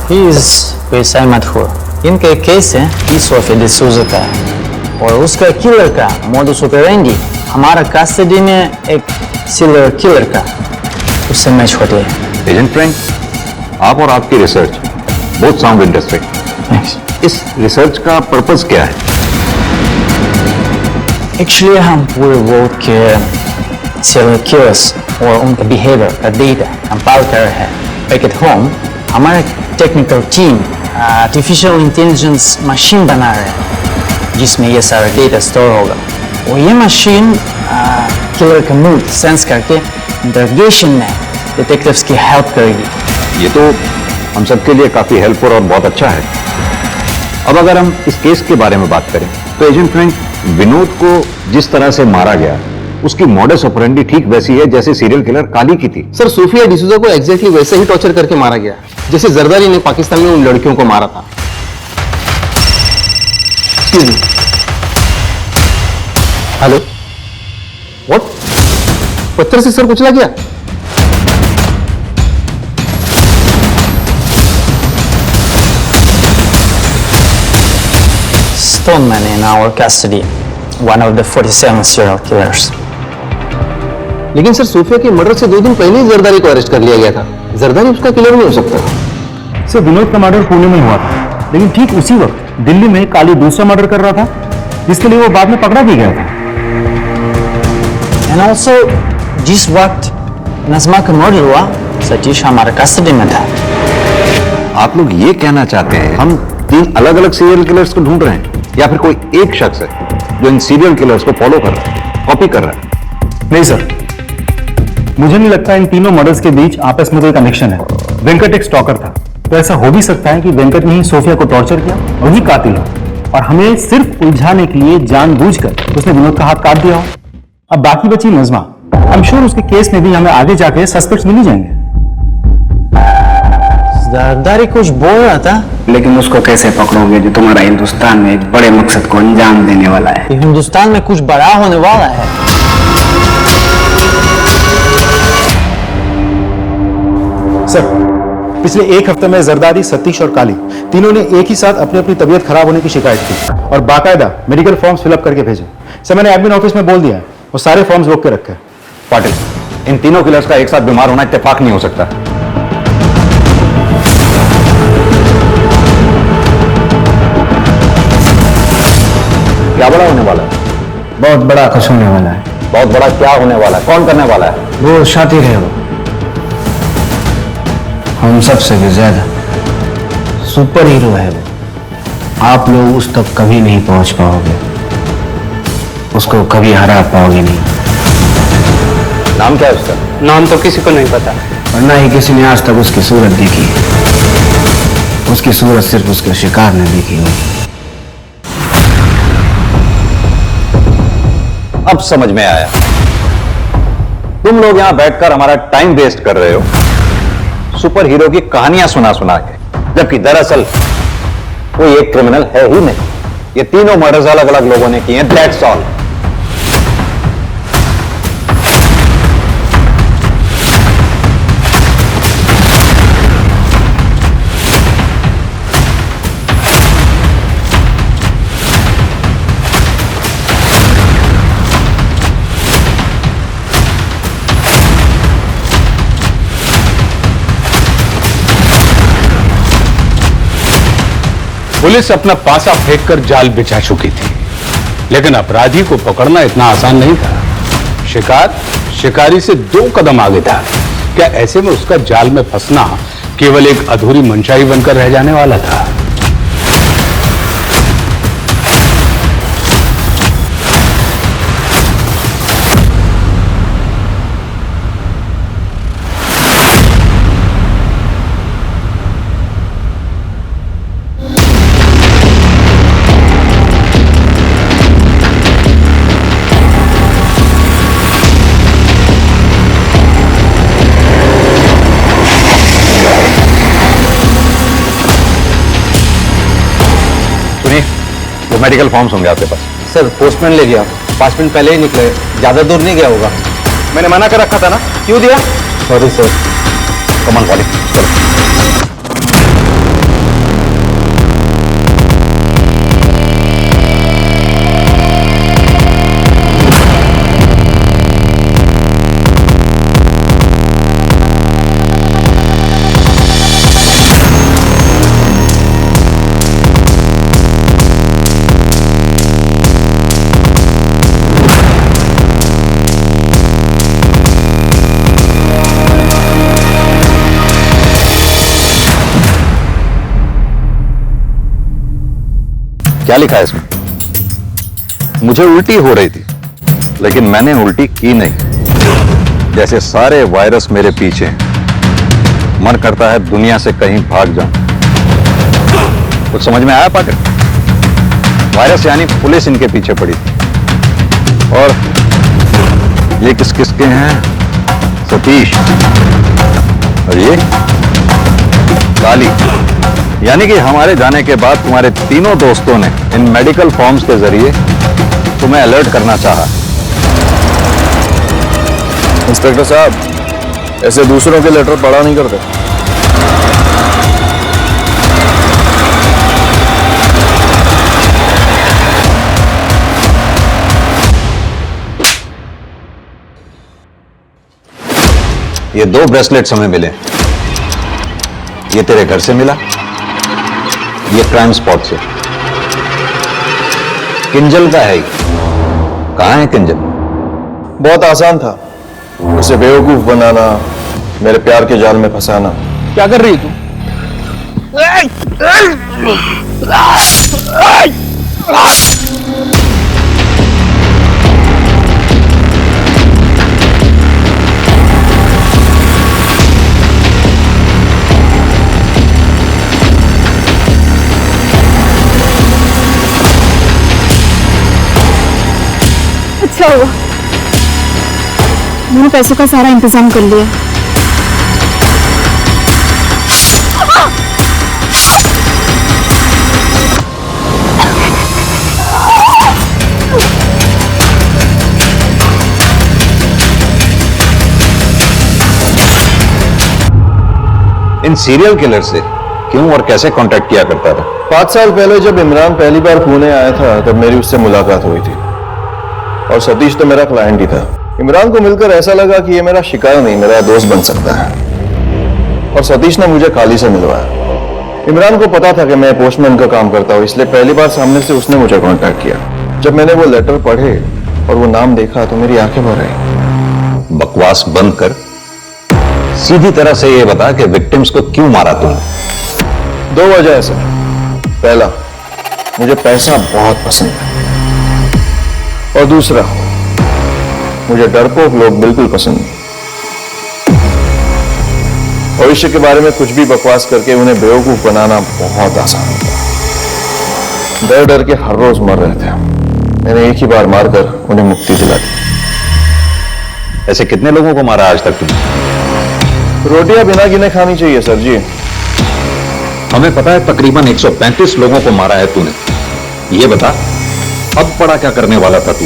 ही इज वेसाई मधुर। इनका एक केस है सोफिया डिसूजा का, और उसका किलर का मोडुस ऑपरेंडी हमारा कस्टडी में एक सीरियल किलर का उससे मैच होते हैं। एजेंट फ्रैंक, आप और आपकी रिसर्च बहुत साउंड इंटरेस्टिंग। इस रिसर्च का पर्पस क्या है? एक्चुअली हम पूरे वर्ल्ड के सीरियल किलर्स और उनका बिहेवियर का डेटा कंपाइल कर रहे हैं। बैक एट होम हमारा technical team artificial intelligence machine बना रहे हैं जिसमें ये सारा डेटा स्टोर होगा, और ये मशीन किलर का मूड सेंस करके इंटरोगेशन में डिटेक्टिव्स की हेल्प करेगी। ये तो हम सबके लिए काफी हेल्पफुल और बहुत अच्छा है। अब अगर हम इस केस के बारे में बात करें तो एजेंट फ्रैंक, विनोद को जिस तरह से मारा गया उसकी मॉडस ऑपरेंडी ठीक वैसी है जैसे सीरियल किलर काली की थी। सर, सोफिया डिसूजा को एग्जैक्टली वैसे ही टॉर्चर करके मारा गया जैसे जरदारी ने पाकिस्तान में उन लड़कियों को मारा था। Hello, what? पत्थर से सर कुचला गया? Stoneman in our custody, one of the 47 serial killers. लेकिन सर, सोफिया के मर्डर से 2 दिन पहले ही जरदारी को अरेस्ट कर लिया गया था। जरदारी उसका किलर नहीं हो सकता। सर विनोद का मर्डर पुणे में हुआ था, लेकिन ठीक उसी वक्त दिल्ली में काली दूसरा मर्डर कर रहा था जिसके लिए वो बाद में पकड़ा भी गया था। And also, जिस वक्त नज़मा का मर्डर हुआ, सतीश हमारे कस्टडी में था। आप लोग ये कहना चाहते हैं हम 3 अलग अलग सीरियल किलर्स को ढूंढ रहे हैं, या फिर कोई एक शख्स है जो इन सीरियल किलर्स को फॉलो कर रहा है, कॉपी कर रहा है? नहीं सर, मुझे नहीं लगता इन तीनों मर्डर्स के बीच आपस में कोई कनेक्शन है। वेंकट एक स्टॉकर था, तो ऐसा हो भी सकता है कि वेंकट ने ही सोफिया को टॉर्चर किया, वही कातिल हो, और हमें सिर्फ उलझाने के लिए जानबूझकर उसने विनोद का हाथ काट दिया हो। अब बाकी बची नज़मा। आई एम श्योर उसके केस में भी हमें आगे जाके सस्पेक्ट्स मिल ही जाएंगे। जरदारी कुछ बोल रहा था, लेकिन उसको कैसे पकड़ोगे जो तुम्हारा हिंदुस्तान में एक बड़े मकसद को अंजाम देने वाला है? हिंदुस्तान में कुछ बड़ा होने वाला है। सर, पिछले 1 हफ्ते में जरदारी, सतीश और काली तीनों ने एक ही साथ अपनी अपनी तबीयत खराब होने की शिकायत की और बाकायदा मेडिकल फॉर्म्स फिलअप करके भेजे। सर, मैंने एडमिन ऑफिस में बोल दिया है, वो सारे फॉर्म्स रोक के रखे। पाटिल, इन तीनों किलर्स का एक साथ बीमार होना इत्तेफाक नहीं हो सकता। क्या बड़ा होने वाला है? बहुत बड़ा कुछ होने वाला है। बहुत बड़ा क्या होने वाला है? कौन करने वाला है? वो शातिर है, वो हम सबसे भी ज्यादा सुपर हीरो है। वो आप लोग उस तक कभी नहीं पहुंच पाओगे, उसको कभी हरा पाओगे नहीं। नाम क्या है उसका? नाम तो किसी को नहीं पता, और ना ही किसी ने आज तक उसकी सूरत देखी। उसकी सूरत सिर्फ उसके शिकार ने देखी होगी। अब समझ में आया, तुम लोग यहां बैठकर हमारा टाइम वेस्ट कर रहे हो सुपर हीरो की कहानियां सुना सुना के, जबकि दरअसल कोई एक क्रिमिनल है ही नहीं। ये तीनों मर्डर्स अलग अलग लोगों ने किए हैं, दैट्स ऑल। पुलिस अपना पासा फेंककर जाल बिछा चुकी थी, लेकिन अपराधी को पकड़ना इतना आसान नहीं था। शिकार शिकारी से 2 कदम आगे था। क्या ऐसे में उसका जाल में फंसना केवल एक अधूरी मंशा ही बनकर रह जाने वाला था? वो मेडिकल फॉर्म्स होंगे आपके पास। सर पोस्टमैन ले गया, 5 मिनट पहले ही निकले, ज्यादा दूर नहीं गया होगा। मैंने मना कर रखा था ना, क्यों दिया? Sorry sir. कमान वाली क्या लिखा है इसमें? मुझे उल्टी हो रही थी, लेकिन मैंने उल्टी की नहीं। जैसे सारे वायरस मेरे पीछे हैं। मन करता है दुनिया से कहीं भाग जाऊं। कुछ समझ में आया पाटिल? वायरस यानी पुलिस इनके पीछे पड़ी थी। और ये किस किसके हैं? सतीश और ये काली। यानी कि हमारे जाने के बाद तुम्हारे तीनों दोस्तों ने इन मेडिकल फॉर्म्स के जरिए तुम्हें अलर्ट करना चाहा। इंस्पेक्टर साहब, ऐसे दूसरों के लेटर पढ़ा नहीं करते। ये 2 ब्रेसलेट्स हमें मिले। ये तेरे घर से मिला, ये क्राइम स्पॉट से। किंजल का है। कहां है किंजल? बहुत आसान था, उसे बेवकूफ बनाना, मेरे प्यार के जाल में फंसाना। क्या कर रही तू? अच्छा हुआ मैंने पैसों का सारा इंतजाम कर लिया। इन सीरियल किलर से क्यों और कैसे कांटेक्ट किया करता था? 5 साल पहले जब इमरान पहली बार पुणे आया था, तब मेरी उससे मुलाकात हुई थी। और सतीश तो मेरा क्लाइंट ही था। इमरान को मिलकर ऐसा लगा कि ये मेरा शिकार नहीं, मेरा दोस्त बन सकता है। और सतीश ने मुझे काली से मिलवाया। इमरान को पता था कि मैं पोस्टमैन का काम करता हूँ, इसलिए पहली बार सामने से उसने मुझे कांटेक्ट किया। जब मैंने वो लेटर पढ़े और वो नाम देखा तो मेरी आंखें भर आई। बकवास बंद कर, सीधी तरह से ये बता कि विक्टिम्स को क्यों मारा तुमने? 2 वजह है सर। पहला, मुझे पैसा बहुत पसंद है। और दूसरा, मुझे डरपोक लोग बिल्कुल पसंद नहीं। भविष्य के बारे में कुछ भी बकवास करके उन्हें बेवकूफ बनाना बहुत आसान होता है। डर डर के हर रोज मर रहे थे। मैंने एक ही बार मारकर उन्हें मुक्ति दिला दी। ऐसे कितने लोगों को मारा आज तक तुमने? रोटियां बिना गिने खानी चाहिए सर जी। हमें पता है तकरीबन 135 लोगों को मारा है तूने। ये बता, अब बड़ा क्या करने वाला था तू?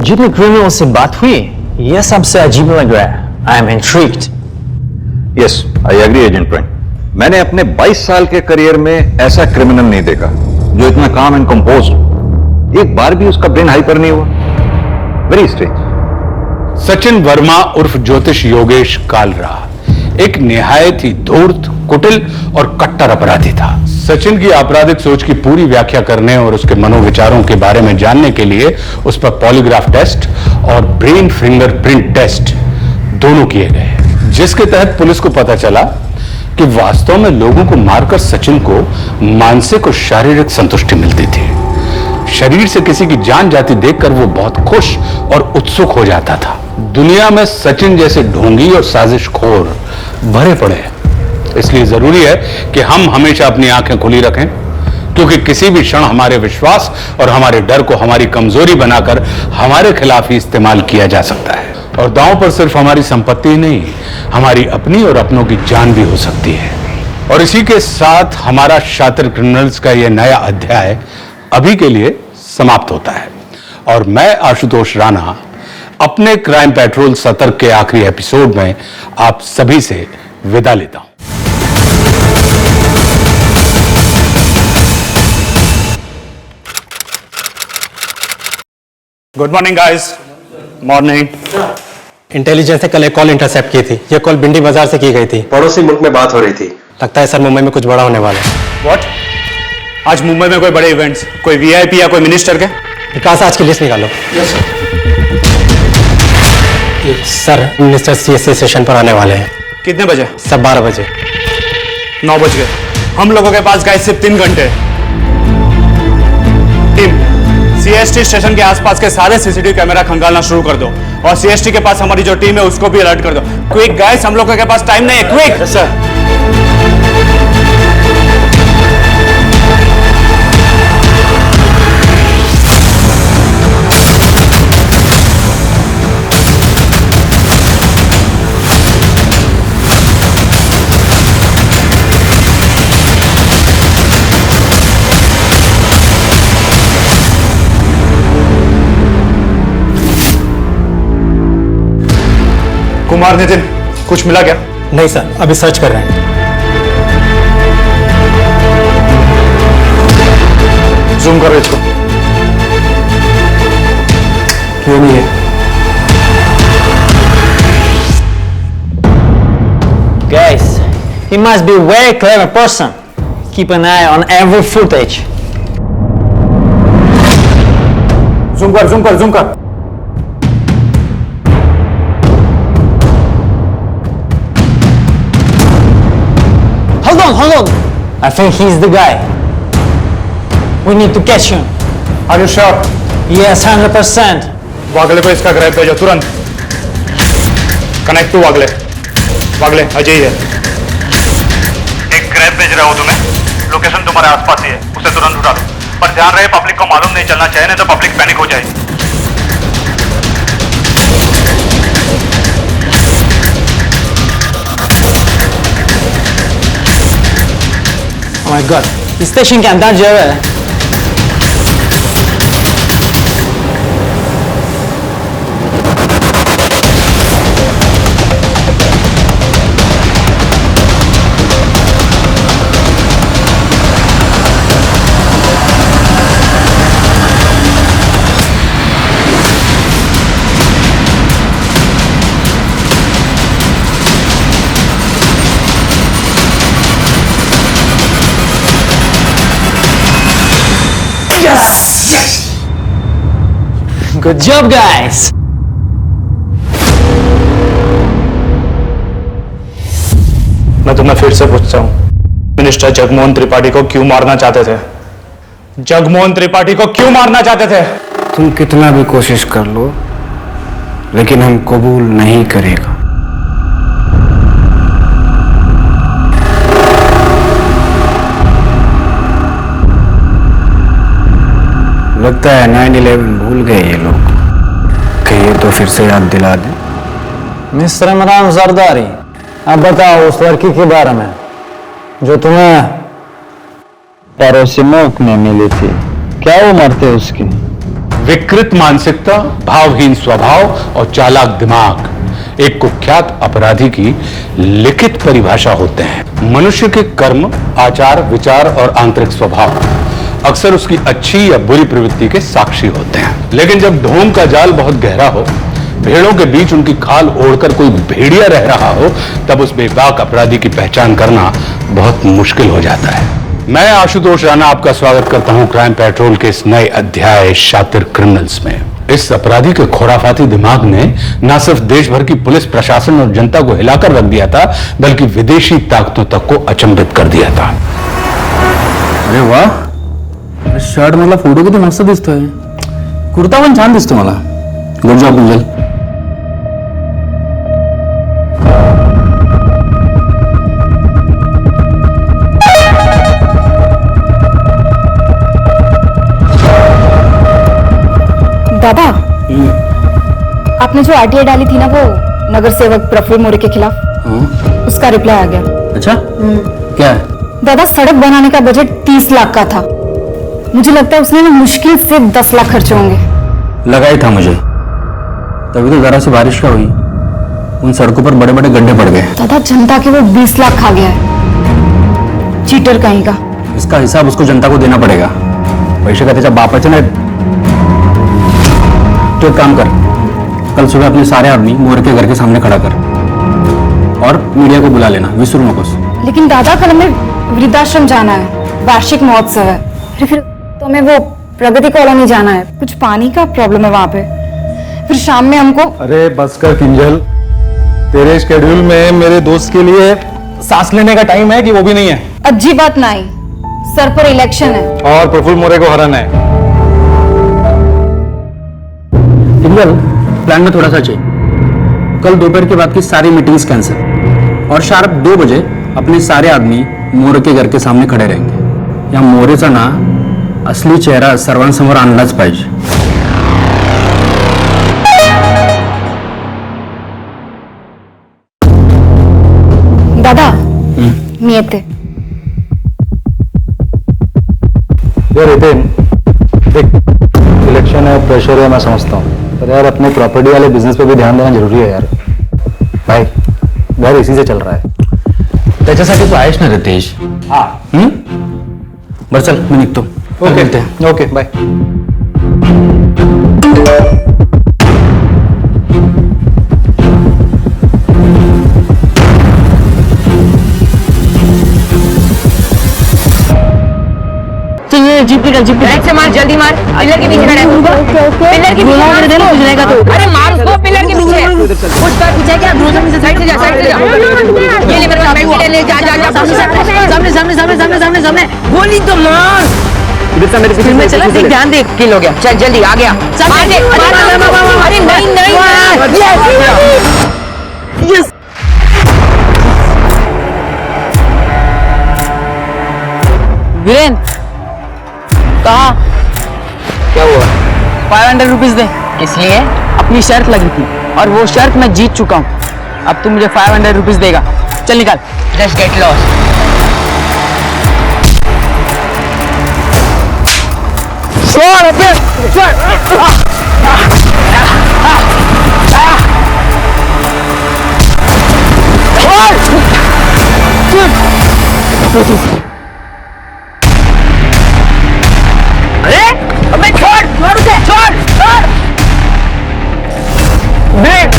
जितने क्रिमिनल से बात हुई, यह सबसे अजीब लग रहा है। I am intrigued. Yes, I agree agent friend. मैंने अपने 22 साल के करियर में ऐसा क्रिमिनल नहीं देखा जो इतना काम एंड कंपोज्ड। एक बार भी उसका ब्रेन हाइपर नहीं हुआ। Very strange. सचिन वर्मा उर्फ ज्योतिष योगेश कालरा एक निहायत ही धूर्त, कुटिल और कट्टर अपराधी था। सचिन की आपराधिक सोच की पूरी व्याख्या करने और उसके मनोविचारों के बारे में जानने के लिए उस पर पॉलीग्राफ टेस्ट और ब्रेन फिंगरप्रिंट टेस्ट दोनों किए गए, जिसके तहत पुलिस को पता चला कि वास्तव में लोगों को मारकर सचिन को मानसिक और शारीरिक संतुष्टि मिलती थी। शरीर से किसी की जान जाती देखकर वो बहुत खुश और उत्सुक हो जाता था। दुनिया में सचिन जैसे ढोंगी और साजिशखोर भरे पड़े हैं। इसलिए जरूरी है कि हम हमेशा अपनी आंखें खुली रखें, क्योंकि किसी भी क्षण हमारे विश्वास और हमारे डर को हमारी कमजोरी बनाकर हमारे खिलाफ ही इस्तेमाल किया जा सकता है। और दांव पर सिर्फ हमारी संपत्ति ही नहीं, हमारी अपनी और अपनों की जान भी हो सकती है। और इसी के साथ हमारा शातिर क्रिमिनल्स का यह नया अध्याय अभी के लिए समाप्त होता है और मैं आशुतोष राणा अपने क्राइम पेट्रोल सतर्क के आखिरी एपिसोड में आप सभी से विदा लेता हूं। Good morning guys. Morning. Intelligence ने कल एक कॉल इंटरसेप्ट की थी। ये कॉल बिंडी बाजार से की गई थी। पड़ोसी मुल्क में बात हो रही थी। लगता है सर मुंबई में कुछ बड़ा होने वाला है। व्हाट? आज मुंबई में कोई बड़े इवेंट्स, कोई वीआईपी या कोई मिनिस्टर के? विकास आज की लिस्ट निकालो। Yes sir minister CSC session पर आने वाले हैं। कितने बजे? सब 12 बजे। 9 बज गए। हम लोगों के पास गाइस सिर्फ 3 घंटे। टीम सीएसटी स्टेशन के आसपास के सारे सीसीटीवी कैमरा खंगालना शुरू कर दो और सीएसटी के पास हमारी जो टीम है उसको भी अलर्ट कर दो। क्विक गाइस, हम लोगों के पास टाइम नहीं है। Quick sir. कुमार नितिन, कुछ मिला क्या? नहीं सर, अभी सर्च कर रहे हैं। जूम करो इसको। क्यों नहीं है? Guys, he must be a very clever person. Keep an eye on every footage. Zoom कर, जूम कर, जूम कर। Hold on. I think he's the guy. We need to catch him. Are you sure? Yes, 100%. वागले को इसका ग्रैब भेजो तुरंत। कनेक्ट टू वागले। वागले, अजय है। एक ग्रैब भेज रहा हूं तुम्हें। लोकेशन तुम्हारे आसपास ही है, उसे तुरंत उठा दो। पर ध्यान रहे पब्लिक को मालूम नहीं चलना चाहिए, नहीं तो पब्लिक पैनिक हो जाएगी। Oh my God, स्टेशन के अंदर जो है। Good job, guys. मैं तुम्हें फिर से पूछता हूँ, मिनिस्टर जगमोहन त्रिपाठी को क्यों मारना चाहते थे? जगमोहन त्रिपाठी को क्यों मारना चाहते थे? तुम कितना भी कोशिश कर लो, लेकिन हम कबूल नहीं करेगा। लगता है 9/11 भूल गए ये लोग। कहिए तो फिर से याद दिला दें। मिस्टर इमरान जरदारी, अब बताओ उस लड़की के बारे में जो तुम्हें पड़ोसिमों में मिली थी। क्या उम्र थे उसकी? विकृत मानसिकता, भावहीन स्वभाव और चालाक दिमाग एक कुख्यात अपराधी की लिखित परिभाषा होते हैं। मनुष्य के कर्म, आचार, विचार और आंतरिक स्वभाव अक्सर उसकी अच्छी या बुरी प्रवृत्ति के साक्षी होते हैं। लेकिन जब ढोंग का जाल बहुत गहरा हो भेड़ों के बीच उनकी खाल ओढ़कर कोई भेड़िया रह रहा हो, तब उस बेबाक अपराधी की पहचान करना बहुत मुश्किल हो जाता है। मैं आशुतोष राणा आपका स्वागत करता हूं क्राइम पेट्रोल के इस नए अध्याय शातिर क्रिमिनल्स में। इस अपराधी के खुराफाती दिमाग ने न सिर्फ देश भर की पुलिस प्रशासन और जनता को हिलाकर रख दिया था, बल्कि विदेशी ताकतों तक को अचंभित कर दिया था। अरे वाह, शर्ट मला फोटो किती मस्त दिसतोय, कुर्ता पण छान दिसतो मला। Good job Kunjal. दादा, आपने जो आरटीआई डाली थी ना वो नगर सेवक प्रफुल्ल मोरे के खिलाफ, उसका रिप्लाई आ गया। अच्छा, क्या है? दादा, सड़क बनाने का बजट 30 लाख का था। मुझे लगता है उसने मुश्किल से 10 लाख खर्चे होंगे। लगा ही था मुझे, तभी तो जरा सी बारिश का हुई, उन सड़कों पर बड़े बड़े गड्ढे पड़ गए। दादा, जनता के वो 20 लाख खा गया है, चीटर कहीं का। इसका हिसाब उसको जनता को देना पड़ेगा। पैसे का त्याच्या बापाचे नाही। तो एक काम कर, कल सुबह अपने सारे आदमी मोरे के घर के सामने खड़ा कर और मीडिया को बुला लेना, विसरू नकोस। लेकिन दादा, कल हमें वृद्धाश्रम जाना है, वार्षिक महोत्सव है। फिर तो हमें वो प्रगति कॉलोनी जाना है, कुछ पानी का प्रॉब्लम है वहां पे। फिर शाम में हमको। अरे बस कर किंजल, तेरे शेड्यूल में मेरे दोस्त के लिए सांस लेने का टाइम है कि वो भी नहीं है। अच्छी बात नहीं, सर पर इलेक्शन है और प्रफुल्ल मोरे को हराना है। किंजल, प्लान में थोड़ा सा चेंज। कल दोपहर के बाद की सारी मीटिंग्स कैंसिल और शार्प 2 बजे अपने सारे आदमी मोरे के घर के सामने खड़े रहेंगे। या मोरेचा ना असली चेहरा सर्वांसमोर आणलाच पाहिजे। दादा, मी येते। यार रितेन, देख इलेक्शन है, प्रेशर है, मैं समझता हूँ, पर यार अपने प्रॉपर्टी वाले बिजनेस पे भी ध्यान देना जरूरी है यार। भाई घर इसी से चल रहा है। त्याच्यासाठी तू आहेस ना रितेश? हाँ। बरं चल, मी निघतो। Okay okay, bye. जीप से मार, जल्दी मार। पिलर के पीछे खड़ा है, पिलर के पीछे मार। अरे मार उसको, पिलर के पीछे। कुछ कर पीछे क्या? साइड से जा, साइड से जा। ये ले मेरे पास, ले जा जा जा। सामने सामने सामने सामने सामने सामने। गोली तो मार। इधर में चला, देख ध्यान दे। किल हो गया, चल जल्दी आ गया। मार दे। अरे नहीं नहीं, यस। वीरेन, कहा? क्या हुआ? 500 रुपीज दे। इसलिए अपनी शर्त लगी थी और वो शर्त मैं जीत चुका हूँ। अब तू मुझे 500 रुपीज देगा। चल निकाल। Just get lost. अरे अबे छोड़ छोड़ उसे, छोड़ छोड़। ब्रेक।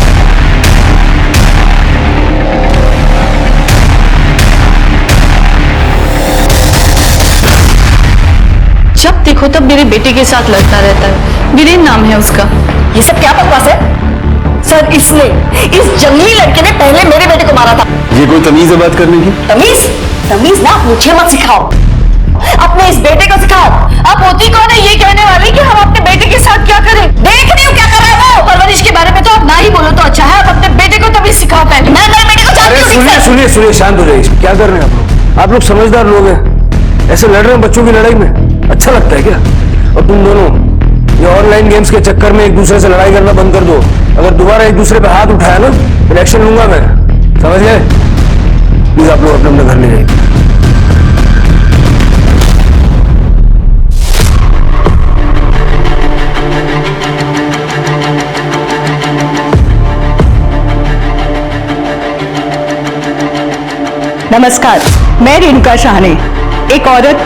जब देखो तब मेरे बेटे के साथ लड़ता रहता है। वीरेन नाम है उसका। ये सब क्या बकवास है? सर, इसने, इस जंगली लड़के ने पहले मेरे बेटे को मारा था। ये कोई तमीज है बात करने की? तमीज? तमीज ना मुझे मत सिखाओ, अपने इस बेटे को सिखाओ। आप होती कौन है ये कहने वाली कि हम अपने बेटे के साथ क्या करें? देख रही हूँ क्या कर रहा है वो। परवरिश के बारे में तो आप ना ही बोलो तो अच्छा है। आप अपने बेटे को तमीज सिखाओ पहले। मैं मेरे बेटे को जानती हूँ। सुनिए सुनिए सुनिए, शांत हो जाइए। क्या कर रहे हैं आप लोग समझदार लोग हैं, ऐसे लड़ रहे हैं बच्चों की लड़ाई में? अच्छा लगता है क्या? और तुम दोनों ये ऑनलाइन गेम्स के चक्कर में एक दूसरे से लड़ाई करना बंद कर दो। अगर दोबारा एक दूसरे पे हाथ उठाया ना, तो एक्शन लूंगा मैं, समझ गए? प्लीज आप लोग अपने अपने घर ले जाइए। नमस्कार, मैं रेणुका शाहने, एक औरत,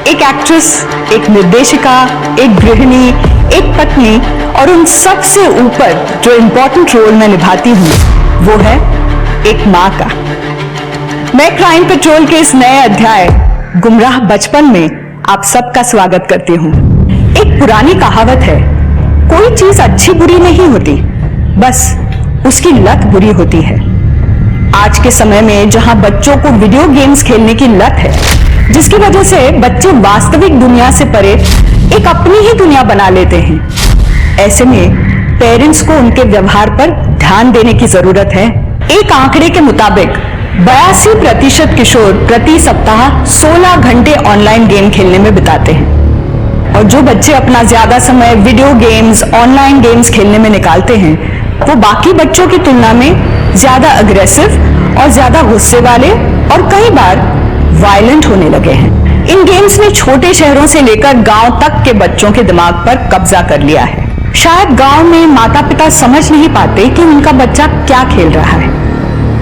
एक एक्ट्रेस, एक निर्देशिका, एक गृहिणी, एक पत्नी और उन सब से ऊपर जो इम्पोर्टेंट रोल मैं निभाती हूँ वो है एक माँ का। मैं क्राइम पेट्रोल के इस नए अध्याय गुमराह बचपन में आप सबका स्वागत करती हूँ। एक पुरानी कहावत है, कोई चीज अच्छी बुरी नहीं होती, बस उसकी लत बुरी होती है। आज के समय में जहां बच्चों को वीडियो गेम्स खेलने की लत है, जिसकी वजह से बच्चे वास्तविक दुनिया से परे एक अपनी ही दुनिया बना लेते हैं, ऐसे में पेरेंट्स को उनके व्यवहार पर ध्यान देने की जरूरत है। एक आंकड़े के मुताबिक 82% किशोर प्रति सप्ताह 16 घंटे ऑनलाइन गेम खेलने में बिताते हैं। और जो बच्चे अपना ज्यादा समय वीडियो गेम्स, ऑनलाइन गेम्स खेलने में निकालते हैं, वो बाकी बच्चों की तुलना में ज्यादा अग्रेसिव और ज्यादा गुस्से वाले और कई बार वायलेंट होने लगे हैं। इन गेम्स ने छोटे शहरों से लेकर गांव तक के बच्चों के दिमाग पर कब्जा कर लिया है। शायद गांव में माता पिता समझ नहीं पाते कि उनका बच्चा क्या खेल रहा है,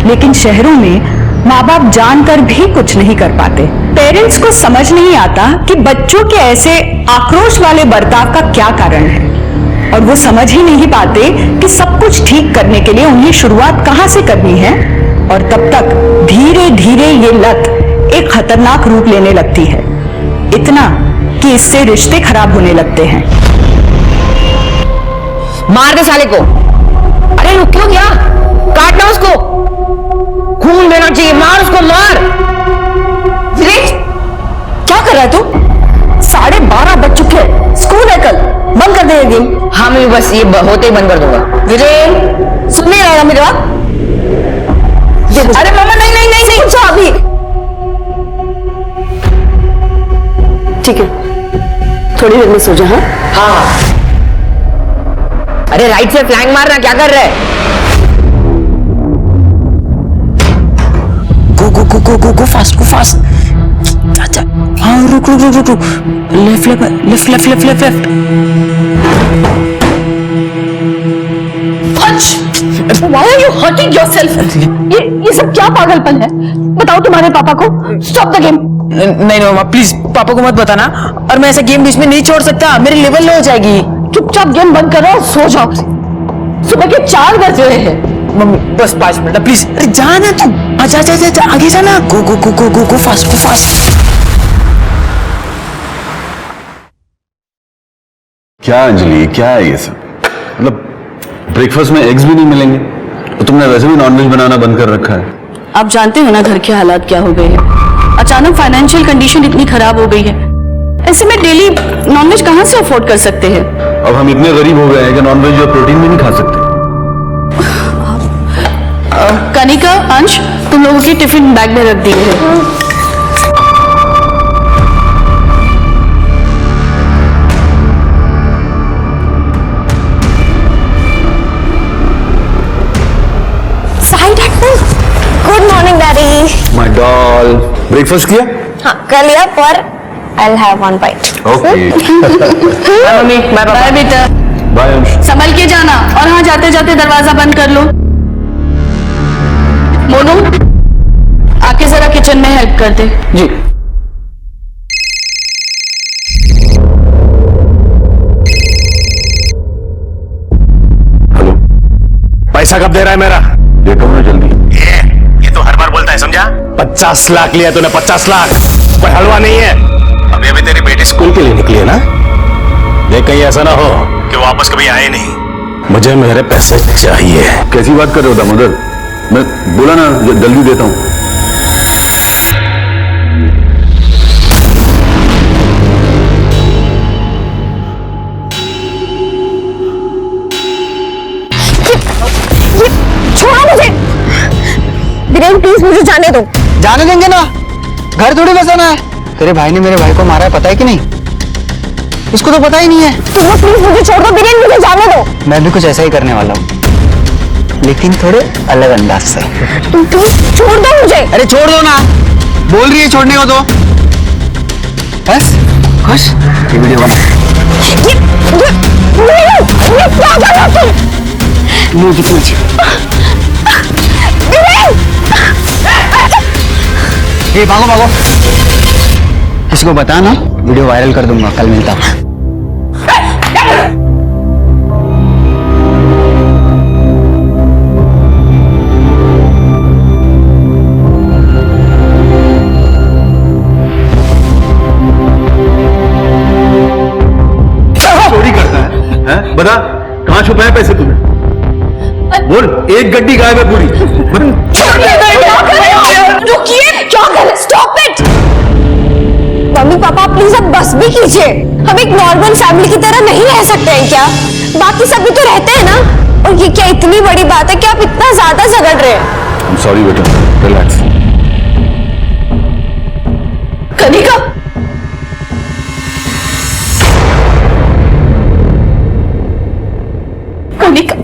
लेकिन शहरों में माँ बाप जानकर भी कुछ नहीं कर पाते। पेरेंट्स को समझ नहीं आता कि बच्चों के ऐसे आक्रोश वाले बर्ताव का क्या कारण है, और वो समझ ही नहीं पाते कि सब कुछ ठीक करने के लिए उन्हें शुरुआत कहां से करनी है। और तब तक धीरे धीरे ये लत एक खतरनाक रूप लेने लगती है, इतना कि इससे रिश्ते खराब होने लगते हैं। मार दे साले को। अरे रुक क्यों गया? काटना उसको, खून देना चाहिए, मार उसको, मार। वीरेश, क्या कर रहा है तू? 12:30 बज चुके हैं, स्कूल है कल, बंद कर दे गेम। हाँ मैं बस ये होते ही बंद कर दूंगा। वीरेश, सुन नहीं रहा मेरी बात? अरे मामा नहीं नहीं नहीं नहीं पूछो अभी। ठीक है, थोड़ी देर में सो जा। हाँ हाँ। अरे राइट से फ्लैंक मारना, क्या कर रहे हैं? गो फास्ट। अच्छा हाँ, रुक left. Why are you hurting yourself? ये सब क्या पागलपन है? बताओ तुम्हारे पापा को। Stop the game. नहीं मामा प्लीज, पापा को मत बताना, और मैं ऐसा गेम बीच में नहीं छोड़ सकता, मेरी लेवल लो हो जाएगी। चुपचाप गेम बंद करो और सो जाओ। सुबह के 4 बज रहे हैं। मम्मी बस 5 मिनट प्लीज। अरे जाना तू, जा आगे जाना। गो फास्ट। क्या अंजलि, क्या है ये सब? मतलब ब्रेकफास्ट में एग्स भी नहीं मिलेंगे, तो तुमने वैसे भी नॉनवेज बनाना बंद कर रखा है। आप जानते हो ना घर के हालात क्या हो गए हैं। अचानक फाइनेंशियल कंडीशन इतनी खराब हो गई है, ऐसे में डेली नॉनवेज कहाँ से अफोर्ड कर सकते हैं। अब हम इतने गरीब हो गए हैं कि नॉनवेज और प्रोटीन भी नहीं खा सकते। कनिका, अंश, तुम लोगों की टिफिन बैग में रख दी है। Good morning daddy. My doll, breakfast किया? हाँ कर लिया, पर I'll have one bite. Okay. Mummy bye बेटा। बाय अंश। संभल के जाना, और हाँ जाते जाते दरवाजा बंद कर लो। मोनू आके जरा किचन में हेल्प कर दे। जी। हेलो, पैसा कब दे रहा है मेरा? देखो ना जल्दी। ये तो हर बार बोलता है, समझा? 50 लाख लिया तूने, 50 लाख। कोई हलवा नहीं है। अभी तेरी बेटी स्कूल के लिए निकली है ना? देख कहीं ऐसा ना हो कि वापस कभी आए नहीं। मुझे मेरे पैसे चाहिए। कैसी बात कर रहे हो दामोदर? मैं बोला ना जल्दी देता हूँ। छोड़ो मुझे। वीरेन प्लीज मुझे जाने दो। जाने देंगे ना, घर थोड़ी बसाना है। तेरे भाई ने मेरे भाई को मारा है, पता है कि नहीं? उसको तो पता ही नहीं है। प्लीज मुझे छोड़ दो वीरेन, मुझे जाने दो। मैं भी कुछ ऐसा ही करने वाला हूँ, लेकिन थोड़े अलग अंदाज से। तुम प्लीज छोड़ दो मुझे। अरे छोड़ दो ना, बोल रही है छोड़ने को तो। बस खुश। ये वीडियो बना। ये क्या कर रहा है तुम? मुंह कितना ये भागो। इसको बता ना, वीडियो वायरल कर दूंगा, कल मिलता हूँ। बोल, एक गड्डी गायब है पूरी। रुकिए, क्या कर रहे? Stop it. Mummy papa please अब बस भी कीजिए। हम एक नॉर्मल फैमिली की तरह नहीं रह सकते हैं क्या? बाकी सभी तो रहते हैं ना। और ये क्या इतनी बड़ी बात है कि आप इतना ज्यादा झगड़ रहे हैं? सॉरी बेटा, रिलैक्स। कनिका, कनिका,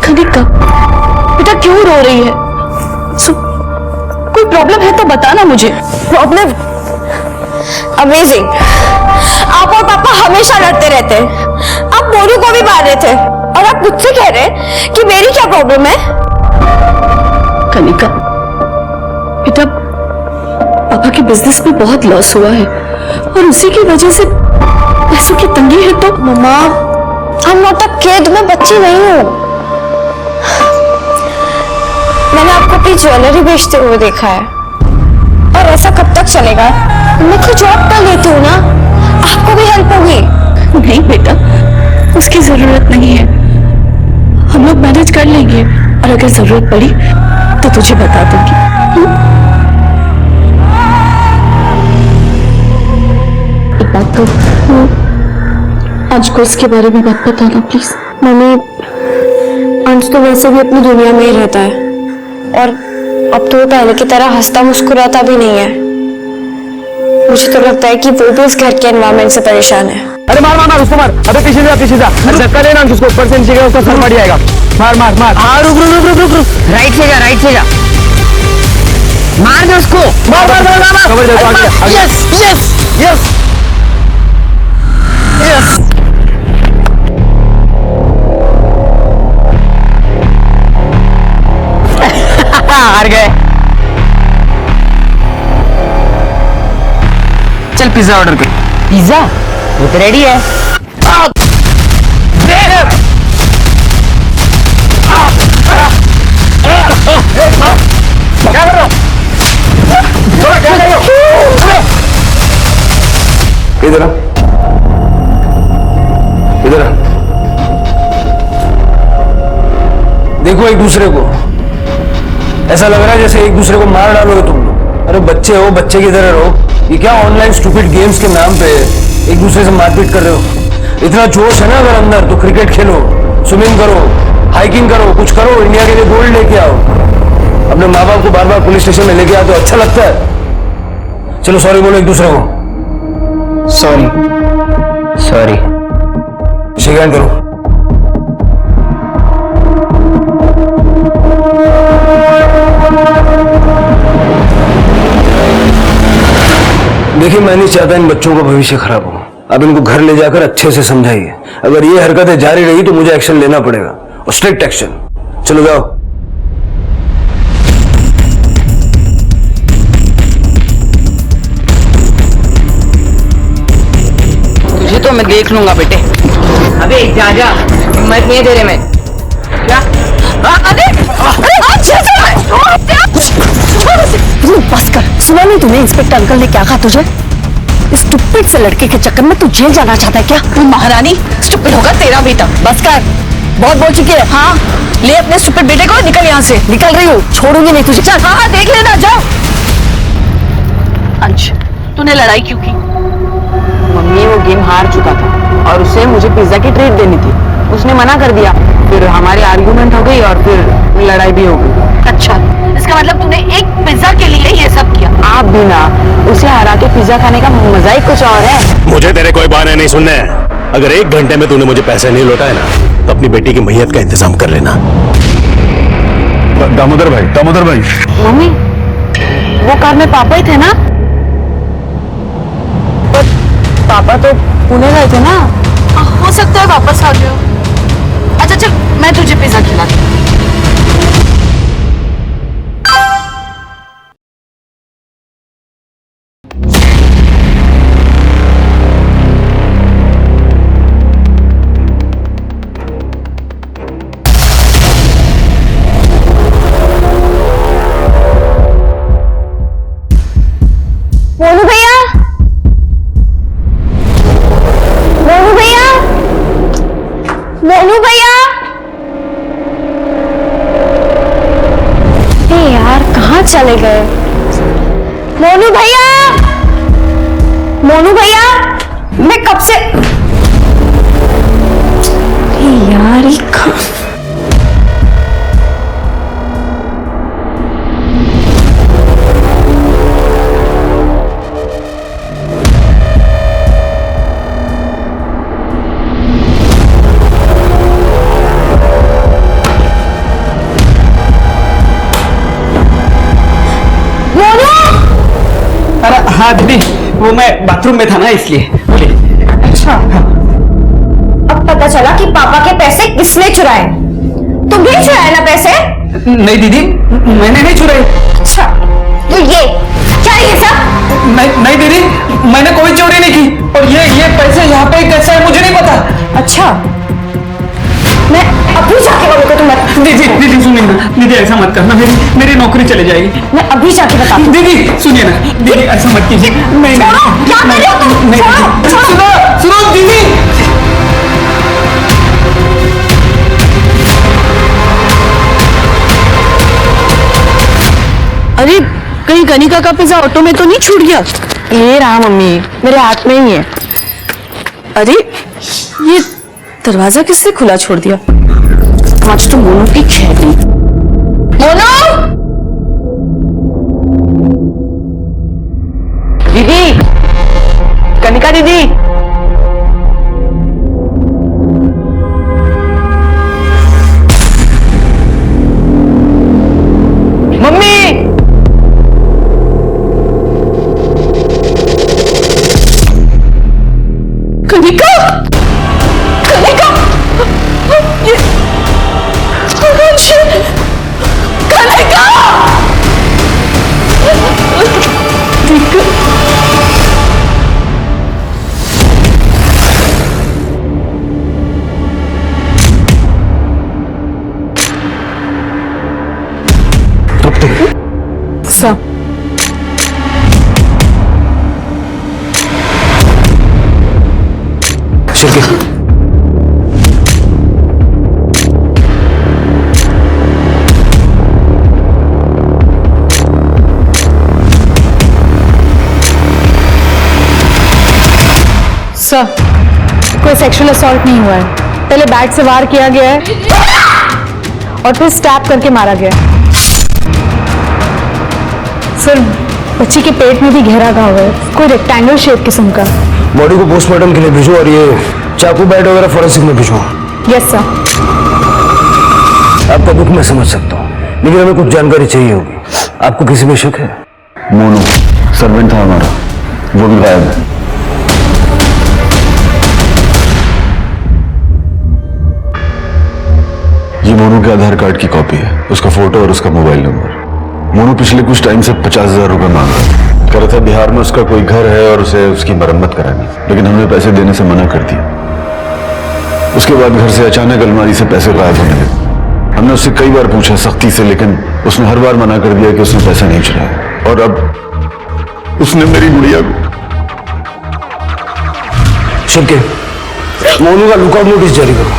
कनिका, बेटा क्यों रो रही है? कोई प्रॉब्लम है तो बताना मुझे। प्रॉब्लम? अमेजिंग। आप और पापा हमेशा लड़ते रहते हैं। आप मोरू को भी मार रहे थे और आप मुझसे कह रहे हैं कि मेरी क्या प्रॉब्लम है? कनिका, बेटा पापा के बिजनेस में बहुत लॉस हुआ है और उसी की वजह से पैसों की तंगी है। तो मम्मा, I'm not a kid, मैं बच्ची नहीं हूँ। मैंने आपको अपनी ज्वेलरी बेचते हुए देखा है और ऐसा कब तक चलेगा? मैं कोई जॉब कर लेती हूँ ना, आपको भी हेल्प होगी। नहीं बेटा, उसकी जरूरत नहीं है। हम लोग मैनेज कर लेंगे और अगर जरूरत पड़ी तो तुझे बता दूंगी। एक बात तो आज को इसके बारे में बात बताना प्लीज। मम्मी, अंश तो वैसे भी अपनी दुनिया में ही रहता है और अब तो वो पहले की तरह हंसता मुस्कुराता भी नहीं है। मुझे तो लगता है कि वो भी उस घर के एनवायरनमेंट से परेशान है। अरे मार मार मार उसको मार। अबे पीछे जा पीछे जा। धक्का देना उसको, ऊपर से नीचे उसका सर फट जाएगा। मार मार मार। हाँ रुक रुक रुक रुक रुक। राइट से जा, राइट से जा। मार दे उसको। मार मार मार मार। कवर दे, आ गया। Yes yes yes yes. हार गए। चल पिज्जा ऑर्डर कर। पिज्जा? वो तो रेडी है। क्या कर रहे हो? क्या कर रहे हो? इधर आ, इधर आ। देखो एक दूसरे को। ऐसा लग रहा है जैसे एक दूसरे को मार डालोगे तुम लोग। अरे बच्चे हो, बच्चे की तरह रहो। ये क्या ऑनलाइन स्टूपिड गेम्स के नाम पे एक दूसरे से मारपीट कर रहे हो? इतना जोश है ना अगर अंदर तो क्रिकेट खेलो, स्विमिंग करो, हाइकिंग करो, कुछ करो, इंडिया के लिए गोल्ड लेके आओ। अपने माँ बाप को बार बार पुलिस स्टेशन में लेके आओ तो अच्छा लगता है? चलो सॉरी बोलो एक दूसरे को। Sorry sorry. शेक करो। देखिए मैं नहीं चाहता इन बच्चों का भविष्य खराब हो। अब इनको घर ले जाकर अच्छे से समझाइए। अगर ये हरकतें जारी रही तो मुझे एक्शन लेना पड़ेगा और स्ट्रिक्ट एक्शन। चलो जाओ। तुझे तो मैं देख लूंगा बेटे। अबे जा जा, हिम्मत नहीं है तेरे में। क्या? बस कर। सुना नहीं तूने इंस्पेक्टर अंकल ने क्या कहा तुझे? इस स्टूपिड से लड़के के चक्कर में तू जेल जाना चाहता है क्या? तू महारानी स्टूपिड होगा तेरा बेटा। बस कर, बहुत बोल चुकी है। हाँ ले अपने स्टूपिड बेटे को, निकल यहाँ से। निकल रही हूँ, छोड़ूंगी नहीं तुझे। चल हाँ हाँ देख लेना, जाओ। अंश, तूने लड़ाई क्यों की? मम्मी वो गेम हार चुका था और उसे मुझे पिज्जा की ट्रीट देनी थी। उसने मना कर दिया, फिर हमारी आर्गुमेंट हो गई और फिर लड़ाई भी हो गई। अच्छा, इसका मतलब तूने एक पिज्जा के लिए ये सब किया? आप भी ना, उसे हरा के पिज्जा खाने का मजा ही कुछ और है। मुझे तेरे कोई बहाने नहीं सुनने हैं। अगर 1 घंटे में तूने मुझे पैसे नहीं लौटाए ना तो अपनी बेटी की मैयत का इंतजाम कर लेना। दामोदर भाई। मम्मी, वो कार में पापा ही थे ना? पापा तो पुणे गए थे ना। हो सकता है वापस आ गए हो। अच्छा चल, मैं तुझे पिज्जा खिलाती हूँ। मोनू भैया, मोनू भैया, कहाँ चले गए? मोनू भैया, मोनू भैया, मैं कब से यार ये हाँ दीदी, वो मैं बाथरूम में था ना इसलिए। बोलिए। अच्छा, अब पता चला कि पापा के पैसे किसने चुराए। तुमने चुराए ना पैसे? नहीं दीदी, मैंने नहीं चुराए। अच्छा, तो ये क्या है ये सब? नहीं दीदी, मैंने कोई चोरी नहीं की। और ये पैसे यहाँ पे कैसे है मुझे नहीं पता। अच्छा, मैं अभी जाके बोलूँगा तुम्हें। दीदी सुनिए ना, दीदी ऐसा मत करना, मेरी नौकरी चली जाएगी। मैं अभी जाके बताती हूँ। दीदी सुनिए ना, दीदी ऐसा मत कीजिए। नहीं क्या कर रहे हो तुम? सुनो दीदी। अरे कहीं कनिका का पिज्जा ऑटो में तो नहीं छूट गया? ये रहा मम्मी, मेरे हाथ में ही है। अरे ये दरवाजा किससे खुला छोड़ दिया? आज तो मोनू की खैर नहीं। मोनू! दीदी, कनिका दीदी, मम्मी, कनिका, कनिका, ये कनिका, सब सर, कोई सेक्सुअल असॉल्ट नहीं हुआ है। पहले बैट से वार किया गया है और फिर स्टैप करके मारा गया है। सर, बच्ची के पेट में भी गहरा घाव है, कोई रेक्टेंगल शेप किस्म का। बॉडी को पोस्टमार्टम के लिए भेजो और ये चाकू बैट वगैरह फॉरेंसिक में भेजो। Yes sir. आपका दुख मैं समझ सकता हूँ, लेकिन हमें कुछ जानकारी चाहिए होगी। आपको किसी में शक है? मोनू सर्वेंट था हमारा, वो भी गायब है। ये मोनू के आधार कार्ड की कॉपी है, उसका फोटो और उसका मोबाइल नंबर। मोनू पिछले कुछ टाइम से 50,000 रुपए मांग रहा था। कह रहा था बिहार में उसका कोई घर है और उसे उसकी मरम्मत करानी, लेकिन हमने पैसे देने से मना कर दिया। उसके बाद घर से अचानक अलमारी से पैसे गायब होने लगे। हमने उससे कई बार पूछा सख्ती से, लेकिन उसने हर बार मना कर दिया कि उसने पैसा नहीं चुराया। और अब उसने मेरी गुड़िया को। शिवके, मोनू का लुकआउट नोटिस जारी करो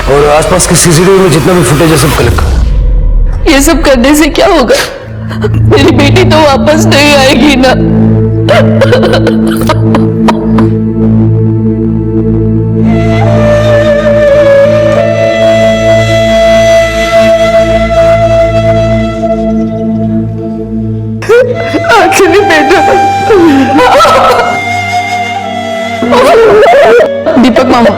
और आसपास के सीसीटीवी में जितना भी फुटेज है सब कलेक्ट करो। ये सब करने से क्या होगा? मेरी बेटी तो वापस नहीं आएगी ना। आखिरी बेटा। दीपक मामा,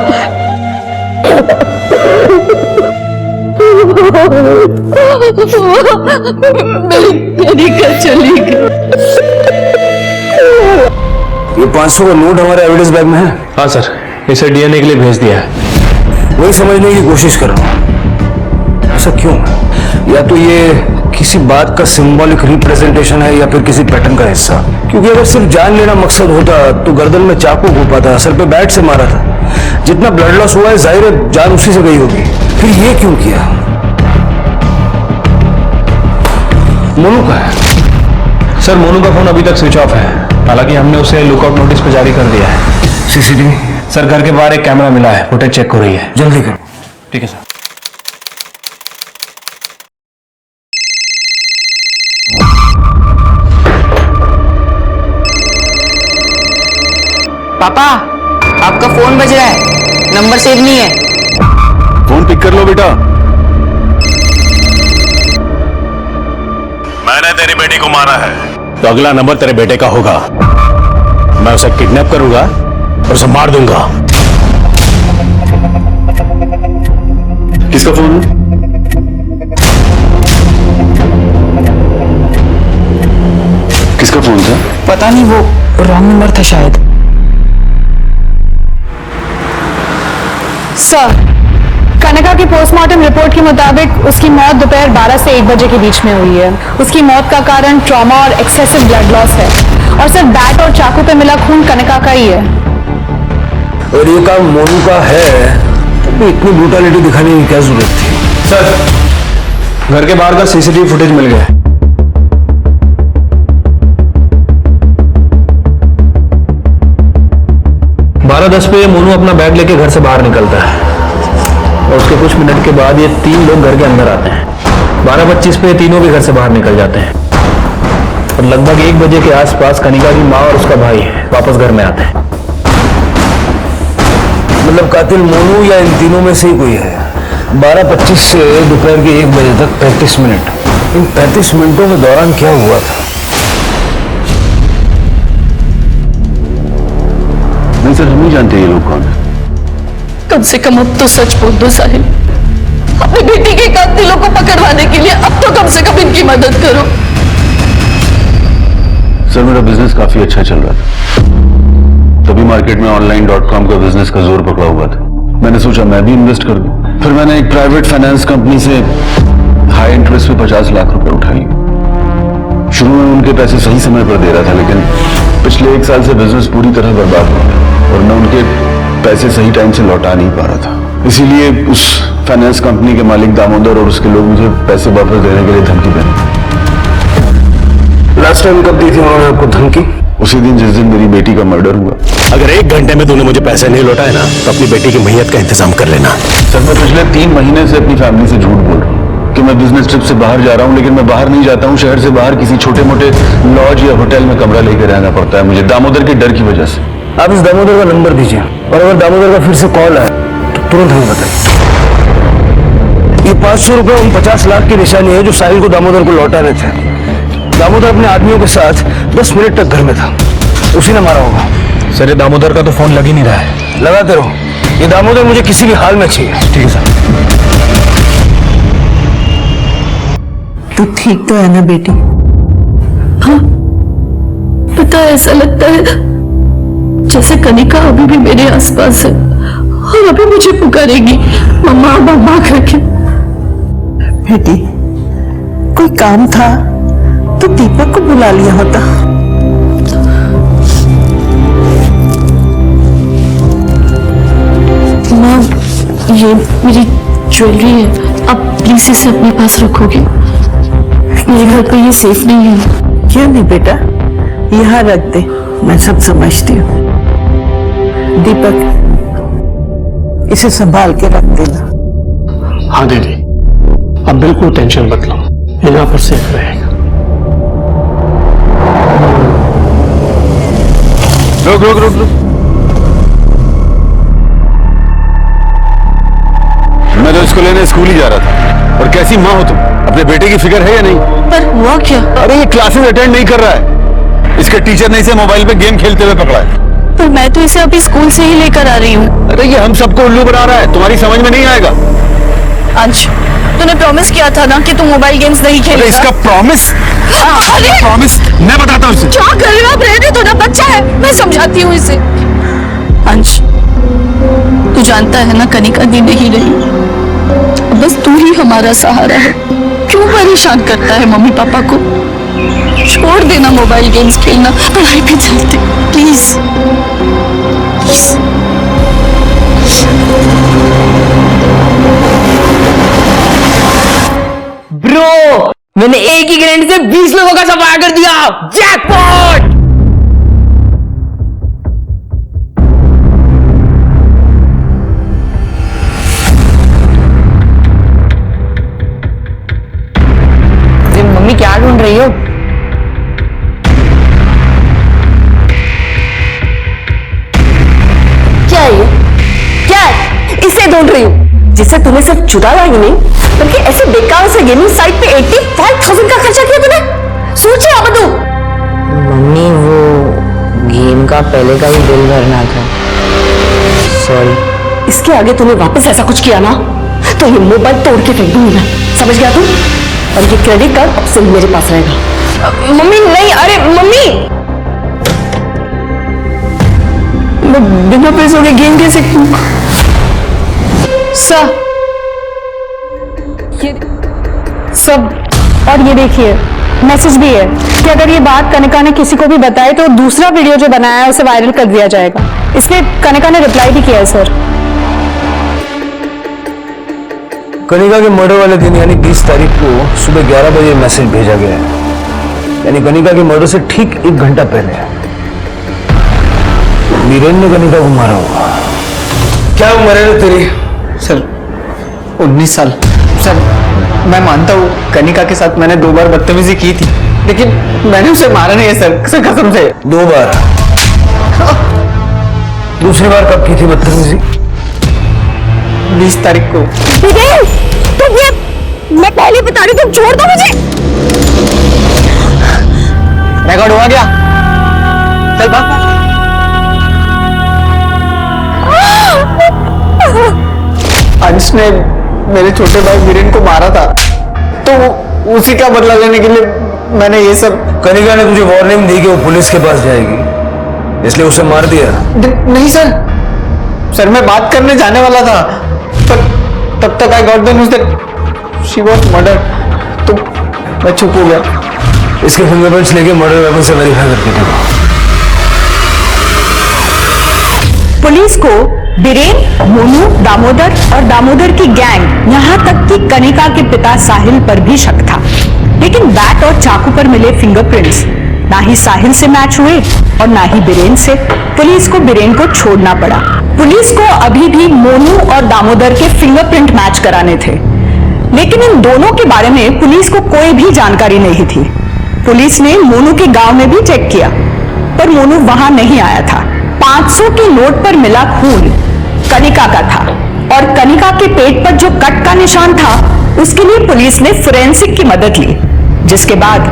मेरी कनिका चली गई। ये 500 का नोट हमारे एविडेंस बैग में है। हाँ सर, इसे डीएनए के लिए भेज दिया है। वही समझने की कोशिश कर रहा हूँ, ऐसा क्यों है? या तो ये किसी बात का सिंबॉलिक रिप्रेजेंटेशन है या फिर किसी पैटर्न का हिस्सा। क्योंकि अगर सिर्फ जान लेना मकसद होता तो गर्दन में चाकू घोंपा था, सर पे बैट से मारा था। जितना ब्लड लॉस हुआ है जाहिर है जान उसी से गई होगी। फिर ये क्यों किया? मोनू का है? सर, मोनू का फोन अभी तक स्विच ऑफ है, हालांकि हमने उसे लुकआउट नोटिस पे जारी कर दिया है। सीसीटीवी? सर, घर के बाहर एक कैमरा मिला है, फुटेज चेक हो रही है। जल्दी करो। ठीक है सर। पापा आपका फोन बज रहा है, नंबर सेव नहीं है। फोन पिक कर लो बेटा। मैंने तेरी बेटी को मारा है तो अगला नंबर तेरे बेटे का होगा। मैं उसे किडनैप करूंगा और उसे मार दूंगा। किसका फोन है? किसका फोन था? पता नहीं, वो रॉन्ग नंबर था शायद। सर, कनका की पोस्टमार्टम रिपोर्ट के मुताबिक उसकी मौत दोपहर 12 से 1 बजे के बीच में हुई है। उसकी मौत का कारण ट्रॉमा और एक्सेसिव ब्लड लॉस है और सिर्फ बैट और चाकू पे मिला खून कनका का ही है। और ये काम मोनू का है तो इतनी ब्रूटलिटी दिखाने की क्या जरूरत थी? सर, घर के बाहर का सीसीटीवी फुटेज मिल गया है। 12:10 पे मोनू अपना बैग लेके घर से बाहर निकलता है और उसके कुछ मिनट के बाद ये 3 लोग घर के अंदर आते हैं। 12:25 पे तीनों भी घर से बाहर निकल जाते हैं और लगभग 1 बजे के आसपास कनिका की माँ और उसका भाई वापस घर में आते हैं। मतलब कातिल मोनू या इन तीनों में से ही कोई है। 12:25 से दोपहर के 1 बजे तक 35 मिनट। इन 35 मिनटों के दौरान क्या हुआ था? नहीं सर, हम नहीं जानते ये लोग कौन है। कम से कम अब तो सच बोल दो साहिल, अपनी बेटी के कातिलों को पकड़वाने के लिए अब तो कम से कम इनकी मदद करो। सर, मेरा बिजनेस काफी अच्छा चल रहा था, तभी मार्केट में online.com का बिजनेस का जोर पकड़ा हुआ था। मैंने सोचा मैं भी इन्वेस्ट कर दूं। फिर मैंने एक प्राइवेट फाइनेंस कंपनी से हाई इंटरेस्ट पे 50 लाख रुपए उठा लिए। शुरू में उनके पैसे सही समय पर दे रहा था, लेकिन पिछले 1 साल से बिजनेस पूरी तरह बर्बाद हो गया और मैं उनके पैसे सही टाइम से लौटा नहीं पा रहा था। इसीलिए उस फाइनेंस कंपनी के मालिक दामोदर और उसके लोग मुझे पैसे वापस देने के लिए धमकी देने। लास्ट टाइम कब दी थी उन्होंने आपको धमकी? उसी दिन जिस दिन मेरी बेटी का मर्डर हुआ। अगर 1 घंटे में तूने मुझे पैसे नहीं लौटाए ना तो अपनी बेटी की मैयत का इंतजाम कर लेना। सर, मैं पिछले 3 महीने से अपनी फैमिली से झूठ बोल रहा हूँ कि मैं बिजनेस ट्रिप से बाहर जा रहा हूँ, लेकिन मैं बाहर नहीं जाता हूँ। शहर से बाहर किसी छोटे मोटे लॉज या होटल में कमरा लेकर रहना पड़ता है मुझे, दामोदर के डर की वजह से। आप इस दामोदर का नंबर दीजिए और अगर दामोदर का फिर से कॉल आए तो तुरंत हमें बताइए। ये 500 रुपए उन 50 लाख की निशानी है जो साहिल को दामोदर को लौटाने थे। दामोदर अपने आदमियों के साथ 10 मिनट तक घर में था, उसी ने मारा होगा। सर, ये दामोदर का तो फोन लग ही नहीं रहा है। लगाते रहो, ये दामोदर मुझे किसी भी हाल में चाहिए। ठीक है सर। तू ठीक तो है ना बेटी? हाँ, पता है ऐसा लगता है जैसे कनिका अभी भी मेरे आसपास है और अभी मुझे पुकारेगी मम्मा मम्मा करके। बेटी, कोई काम था तो दीपक को बुला लिया होता। माँ, ये मेरी ज्वेलरी है, आप प्लीज इसे अपने पास रखोगे? मेरे घर पे ये सेफ नहीं है। क्यों नहीं बेटा, यहाँ रख दे, मैं सब समझती हूँ। दीपक, इसे संभाल के रख देना। हाँ दीदी, अब बिल्कुल टेंशन मत लो, ये यहाँ पर सेफ रहेगा। रुक रुक रुक रुक। मैं तो इसको लेने स्कूल ही जा रहा था। और कैसी माँ हो तुम? अपने बेटे की फिक्र है या नहीं? पर हुआ क्या? अरे ये क्लासेस अटेंड नहीं कर रहा है। इसके टीचर ने इसे मोबाइल पे गेम खेलते हुए पकड़ा है। पर मैं तो इसे अभी स्कूल से ही लेकर आ रही हूँ। अरे ये हम सबको उल्लू बना रहा है, तुम्हारी समझ में नहीं आएगा। अंश, तूने प्रॉमिस किया था ना कि तू मोबाइल गेम्स नहीं खेलेगा। इसका प्रॉमिस? प्रॉमिस मैं बताता हूँ इसे। क्या कर रहे हो आप? रहने दो ना, बच्चा है, मैं समझाती हूँ इसे। अंश, तू जानता है ना कनिका दी नहीं रही, बस तू ही हमारा सहारा है। क्यों परेशान करता है मम्मी पापा को? छोड़ देना मोबाइल गेम्स खेलना, पढ़ाई पे चलते प्लीज प्लीज। ब्रो, मैंने एक ही गारंटी से 20 लोगों का सफाया कर दिया। जैकपॉट! मम्मी क्या ढूंढ रही हो? ढूंढ रही हूँ जिससे तुम्हें सिर्फ चुराया ही नहीं बल्कि ऐसे बेकार से गेमिंग साइट पे 85,000 का खर्चा किया तूने। सोचे अब तू। मम्मी वो गेम का पहले का ही बिल भरना था, सॉरी। इसके आगे तूने वापस ऐसा कुछ किया ना तो ये मोबाइल तोड़ के फेंक दूंगी मैं, समझ गया तू? और ये क्रेडिट कार्ड अब से मेरे पास रहेगा। मम्मी नहीं, अरे मम्मी बिना पैसों के गेम कैसे? सर और ये देखिए मैसेज भी है कि अगर ये बात कनिका ने किसी को भी बताई तो दूसरा वीडियो जो बनाया है उसे वायरल कर दिया जाएगा। इसलिए कनिका ने रिप्लाई भी किया है सर। कनिका के मर्डर वाले दिन यानी 20 तारीख को सुबह 11 बजे मैसेज भेजा गया है, यानी कनिका के मर्डर से ठीक 1 घंटा पहले वीरेन ने कनिका को मारा होगा। क्या उम्र है तेरी? सर 19 साल। सर मैं मानता हूँ कनिका के साथ मैंने 2 बार बदतमीजी की थी, लेकिन मैंने उसे मारा नहीं है सर, कसम से। 2 बार? दूसरी बार कब की थी बदतमीजी? 20 तारीख को। तुम ये मैं पहले बता रही, तुम छोड़ दो मुझे। रिकॉर्ड हुआ क्या? चल बात। अंश ने मेरे छोटे भाई वीरेन को मारा था, तो उसी का बदला लेने के लिए मैंने ये सब। कनिका ने तुझे वार्निंग दी कि वो पुलिस के पास जाएगी, इसलिए उसे मार दिया? नहीं सर मैं बात करने जाने वाला था, पर तब तक I got the news that she was murdered, तो मैं चुप हो गया। इसके फिंगरप्रिंट्स लेके मर्डर वेपन से वेरीफाई करके देखो। पुलिस को बीरेन, मोनू, दामोदर और दामोदर की गैंग, यहाँ तक कि कनिका के पिता साहिल पर भी शक था, लेकिन बैट और चाकू पर मिले फिंगरप्रिंट्स ना ही साहिल से मैच हुए और ना ही बीरेन से। पुलिस को बीरेन को छोड़ना पड़ा। पुलिस को अभी भी मोनू और दामोदर के फिंगरप्रिंट मैच कराने थे, लेकिन इन दोनों के बारे में पुलिस को कोई भी जानकारी नहीं थी। पुलिस ने मोनू के गांव में भी चेक किया, पर मोनू वहां नहीं आया था। 500 के नोट पर मिला खून कनिका का था, और कनिका के पेट पर जो कट का निशान था उसके लिए पुलिस ने फोरेंसिक की मदद ली, जिसके बाद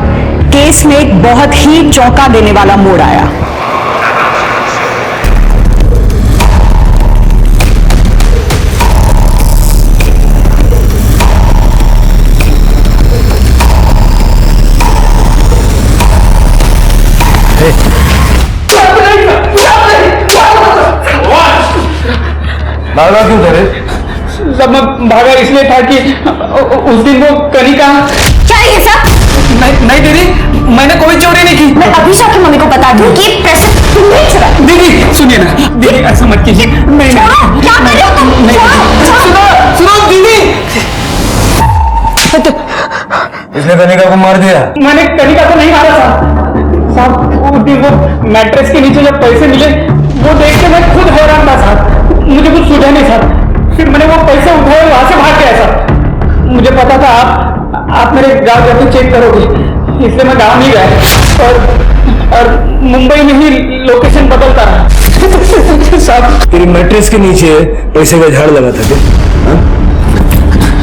केस में एक बहुत ही चौंका देने वाला मोड़ आया। भागा क्यों करे? सब मैं भागा इसलिए था कि उस दिन वो कनिका। क्या ये सब? नहीं दीदी, मैंने कोई चोरी नहीं की। मैं अभी जाके मम्मी को बता दूं कि पैसे तुमने चुरा। दीदी सुनिए ना, दीदी ऐसा मत कीजिए। क्या कर रहे हो तुम? सुनो दीदी। इसने कनिका को मार दिया? मैंने कनिका को नहीं मारा साहब। उस दिन वो मैट्रेस के नीचे जब पैसे मिले वो देख के मैं खुद हैरान था साहब, मुझे कुछ सूझा नहीं साहब। फिर मैंने वो पैसे उठाए, वहां से भाग गया साहब। मुझे पता था आप मेरे गांव जाके चेक करोगे, इसलिए मैं गांव नहीं गया और मुंबई में ही लोकेशन बदलता रहा साहब। तेरी मैट्रेस के नीचे पैसे का झाड़ लगा था क्या?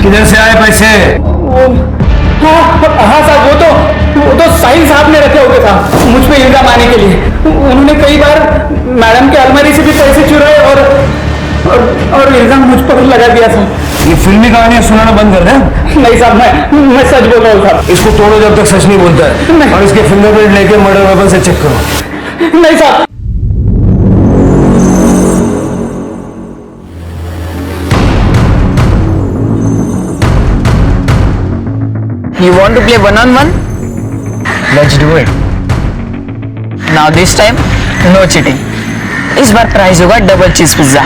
किधर से आए पैसे? हाँ साहब, वो तो साहिल साहब ने रखे होंगे साहब, मुझ पे इल्जाम आने के लिए। उन्होंने कई बार मैडम के अलमारी से भी पैसे चुराए और इल्जाम मुझ पर लगा दिया साहब। ये फिल्मी कहानियां सुनाना बंद कर दे। नहीं साहब, मैं सच बोल रहा हूँ साहब। इसको तोड़ो जब तक सच नहीं बोलता है, और इसके फिंगरप्रिंट लेके मर्डर वेपन से चेक करो। नहीं साहब। You want to play 1-on-1? Let's do it. Now this time, no cheating. इस बार प्राइज होगा डबल चीज पिज्जा।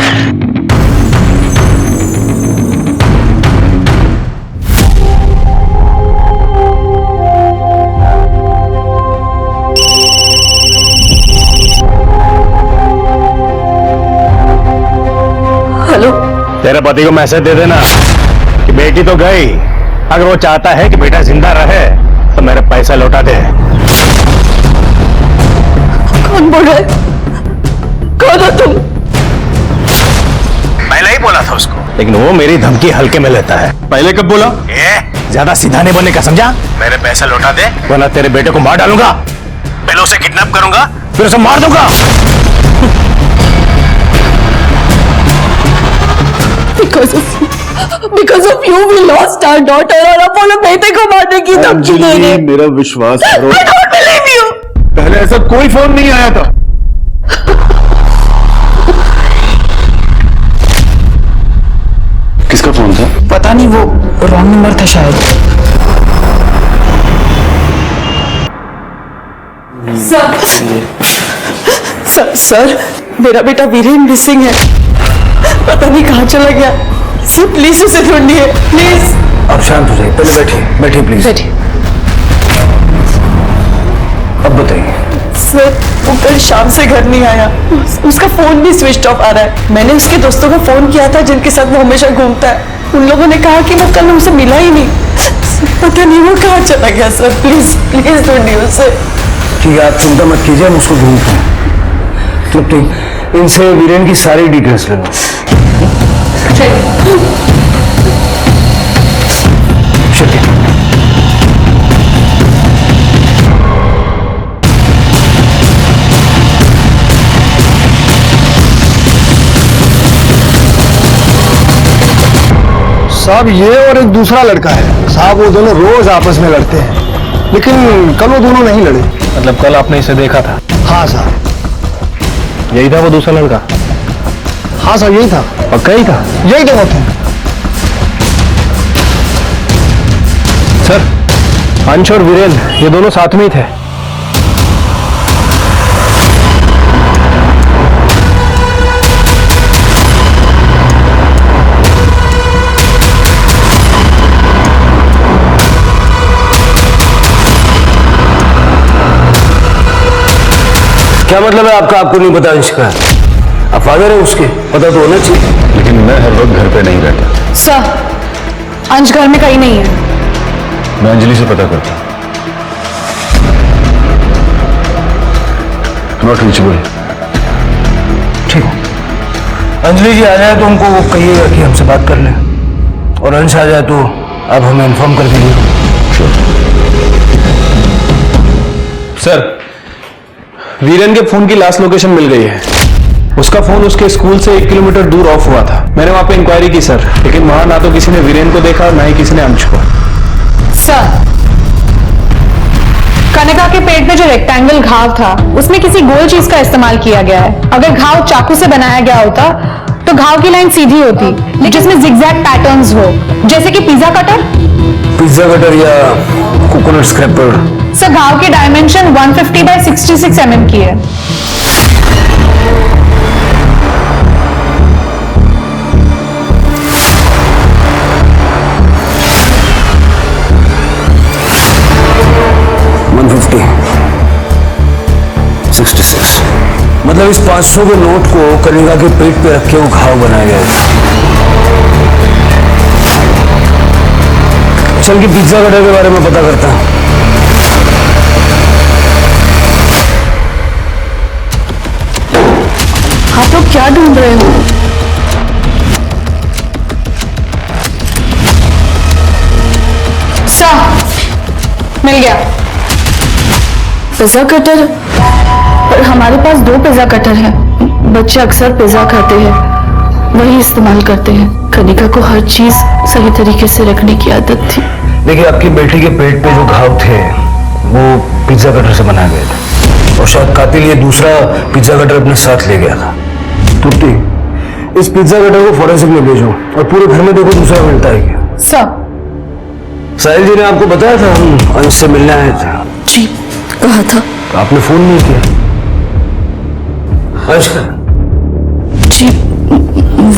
हेलो, तेरे पति को मैसेज दे देना कि बेटी तो गई, अगर वो चाहता है कि बेटा जिंदा रहे तो मेरे पैसा लौटा दे। कौन बोल रहा है? कौन हो तुम? पहले ही बोला था उसको लेकिन वो मेरी धमकी हल्के में लेता है। पहले कब बोला? ज्यादा सीधा नहीं बनने का, समझा? मेरे पैसे लौटा दे वरना तेरे बेटे को मार डालूंगा, पहले उसे किडनैप करूंगा फिर उसे मार दूंगा। Because of you we lost our daughter और अपोलो बेटे को मारने की धमकी दे रहे। मेरा विश्वास करो। I don't believe you। पहले ऐसा कोई फोन नहीं आया था। किसका फोन था? पता नहीं, वो रॉन्ग नंबर था शायद। सर मेरा बेटा वीरेन मिसिंग है, पता नहीं कहाँ चला गया। सर प्लीज उसे ढूंढिए प्लीज। आप शांत हो जाइए, पहले बैठिए बैठिए प्लीज। बैठिए। अब बताइए। सर वो कल शाम से घर नहीं आया, उसका फोन भी स्विच ऑफ आ रहा है। मैंने उसके दोस्तों को फोन किया था जिनके साथ वो हमेशा घूमता है, उन लोगों ने कहा कि वो कल उसे मिला ही नहीं। पता नहीं वो कहाँ चला गया। सर प्लीज प्लीज ढूंढिए उसे। ठीक है, आप चिंता मत कीजिए, हम उसको ढूंढते हैं। तो ठीक, इनसे वीरेन की सारी डिटेल्स ले लो। साहब ये और एक दूसरा लड़का है साहब, वो दोनों रोज आपस में लड़ते हैं, लेकिन कल वो दोनों नहीं लड़े। मतलब कल आपने इसे देखा था? हाँ साहब। यही था वो दूसरा लड़का? हाँ साहब यही था। पक्का ही था? यही तो बात है सर। अंश और वीरेन ये दोनों साथ में ही थे। क्या मतलब है आपका? आपको नहीं पता अंश का? आप फादर है उसके, पता तो होना चाहिए। लेकिन मैं हर वक्त घर पे नहीं रहता। सर अंश घर में कहीं नहीं है। मैं अंजलि से पता करता। Not reachable. ठीक है, अंजलि जी आ जाए तो उनको वो कहिएगा कि हमसे बात कर लें, और अंश आ जाए तो आप हमें इन्फॉर्म कर दीजिए। सर वीरेन के फोन की लास्ट लोकेशन मिल गई है। उसका फोन उसके स्कूल से 1 किलोमीटर दूर ऑफ हुआ था। मैंने वहां पे इंक्वायरी की सर, लेकिन वहां ना तो किसी ने वीरेन को देखा ना ही किसी ने अंश को। सर कनिका के पेट में जो रेक्टेंगल घाव था उसमें किसी गोल चीज का इस्तेमाल किया गया है। अगर घाव चाकू से बनाया गया होता तो घाव की लाइन सीधी होती जिसमें जिगजैग पैटर्न्स हो, जैसे कि पिज्जा कटर। पिज्जा कटर या कोकोनट स्क्रैपर। सर घाव की डायमेंशन 150 बाय 66 mm की है। मतलब इस 500 के नोट को कनिका के पेट पे रख के वो घाव बनाया गया था। चल के पिज्जा कटर के बारे में पता करता हूं। आप लोग क्या ढूंढ रहे हो? सर मिल गया। Pizza cutter? पर हमारे पास 2 पिज्जा कटर हैं। बच्चे अक्सर पिज्जा खाते हैं, वही इस्तेमाल करते हैं। कनिका को हर चीज सही तरीके से रखने की आदत थी। देखिए आपकी बेटी के पेट पे जो घाव थे वो पिज्जा कटर से बनाए गए थे, और शायद कातिल ये दूसरा पिज्जा कटर अपने साथ ले गया था। तुप्ती, इस पिज्जा कटर को फॉरेंसिक में भेजो और पूरे घर में देखो दूसरा मिलता है क्या। सर साहिल जी ने आपको बताया था हम अंश से मिलने आए थे। जी कहा था। तो आपने फोन नहीं किया। अंश जी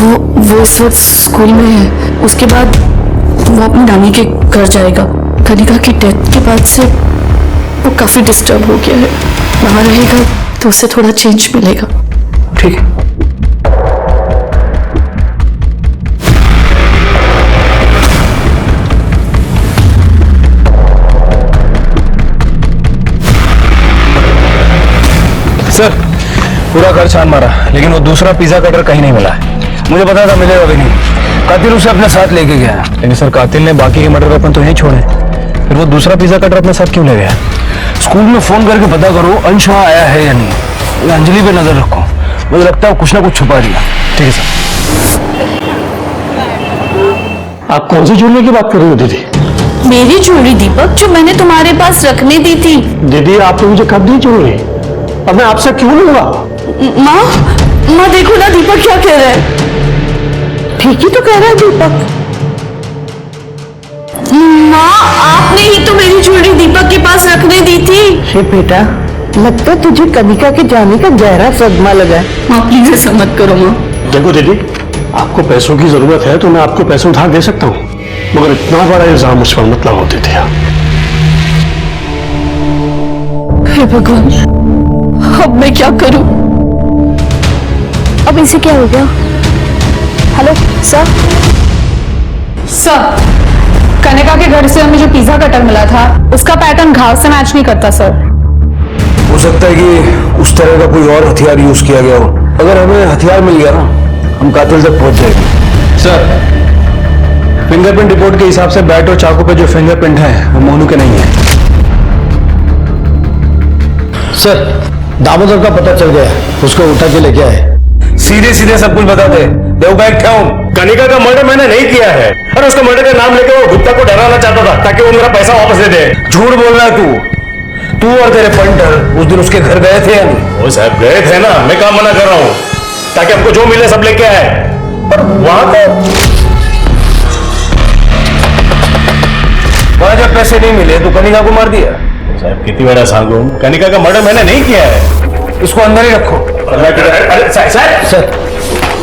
वो इस वक्त स्कूल में है। उसके बाद वो अपनी नानी के घर जाएगा। कनिका की डेथ के बाद से वो काफी डिस्टर्ब हो गया है। वहां रहेगा तो उसे थोड़ा चेंज मिलेगा। ठीक है। सर पूरा घर छान मारा, लेकिन वो दूसरा पिज्जा कटर कहीं नहीं मिला है। मुझे पता था मिलेगा भी नहीं। कातिल उसे अपने साथ लेके गया। लेकिन सर कातिल ने बाकी के मर्डर वेपन तो यहीं छोड़े, फिर वो दूसरा पिज्जा कटर अपने साथ क्यों ले गया? स्कूल में फोन करके पता करो अंश वहां आया है या नहीं। अंजलि पे नजर रखो, मुझे लगता है कुछ ना कुछ छुपा दिया। ठीक है सर। आप कौन सी ज्वेलरी की बात कर रही हो दीदी? मेरी ज्वेलरी दीपक, जो मैंने तुम्हारे पास रखने दी थी। दीदी आपने मुझे कब दी ज्वेलरी? अब मैं आपसे क्यों लूंगा? माँ देखो ना दीपक क्या कह रहा है। ठीक ही तो कह रहा है दीपक। माँ आपने ही तो मेरी ज्वेलरी दीपक के पास रखने दी थी। हे बेटा, लगता है तुझे कनिका के जाने का गहरा सदमा लगा है। माँ प्लीज ऐसा मत करो माँ। देखो दीदी, आपको पैसों की जरूरत है तो मैं आपको पैसे उधार दे सकता हूँ, मगर इतना बड़ा इल्जाम मुझ पर मत लगाओ दीदी। हे भगवान, अब मैं क्या करूं? अब इसे क्या हो गया? Hello sir. सर, कनिका के घर से हमें जो पिज्जा कटर मिला था उसका पैटर्न घाव से मैच नहीं करता सर। हो सकता है कि उस तरह का कोई और हथियार यूज किया गया हो। अगर हमें हथियार मिल गया ना, हम कातिल तक पहुंच जाएंगे। सर, फिंगरप्रिंट रिपोर्ट के हिसाब से बैट और चाकू पे जो फिंगरप्रिंट है वो मोनू के नहीं है। सर, दामोदर का पता चल गया, उसको उठा के लेके आए। सीधे सीधे सब कुछ बता दे। देव बैग क्या हूं? कनिका का मर्डर मैंने नहीं किया है, और उसका मर्डर का नाम लेके वो गुप्ता को डराना चाहता था ताकि वो मेरा पैसा वापस दे दे। झूठ बोल रहा है तू और तेरे पंटर उस दिन उसके घर गए थे या नहीं? वो साहब गए थे ना, मैं काम मना कर रहा हूँ, ताकि हमको जो मिले सब लेके आए। पर वहां तो वहां जब पैसे नहीं मिले तो कनिका को मार दिया। साहब कितनी बड़ा सांगू, कनिका का मर्डर मैंने नहीं किया है। इसको अंदर ही रखो। सर,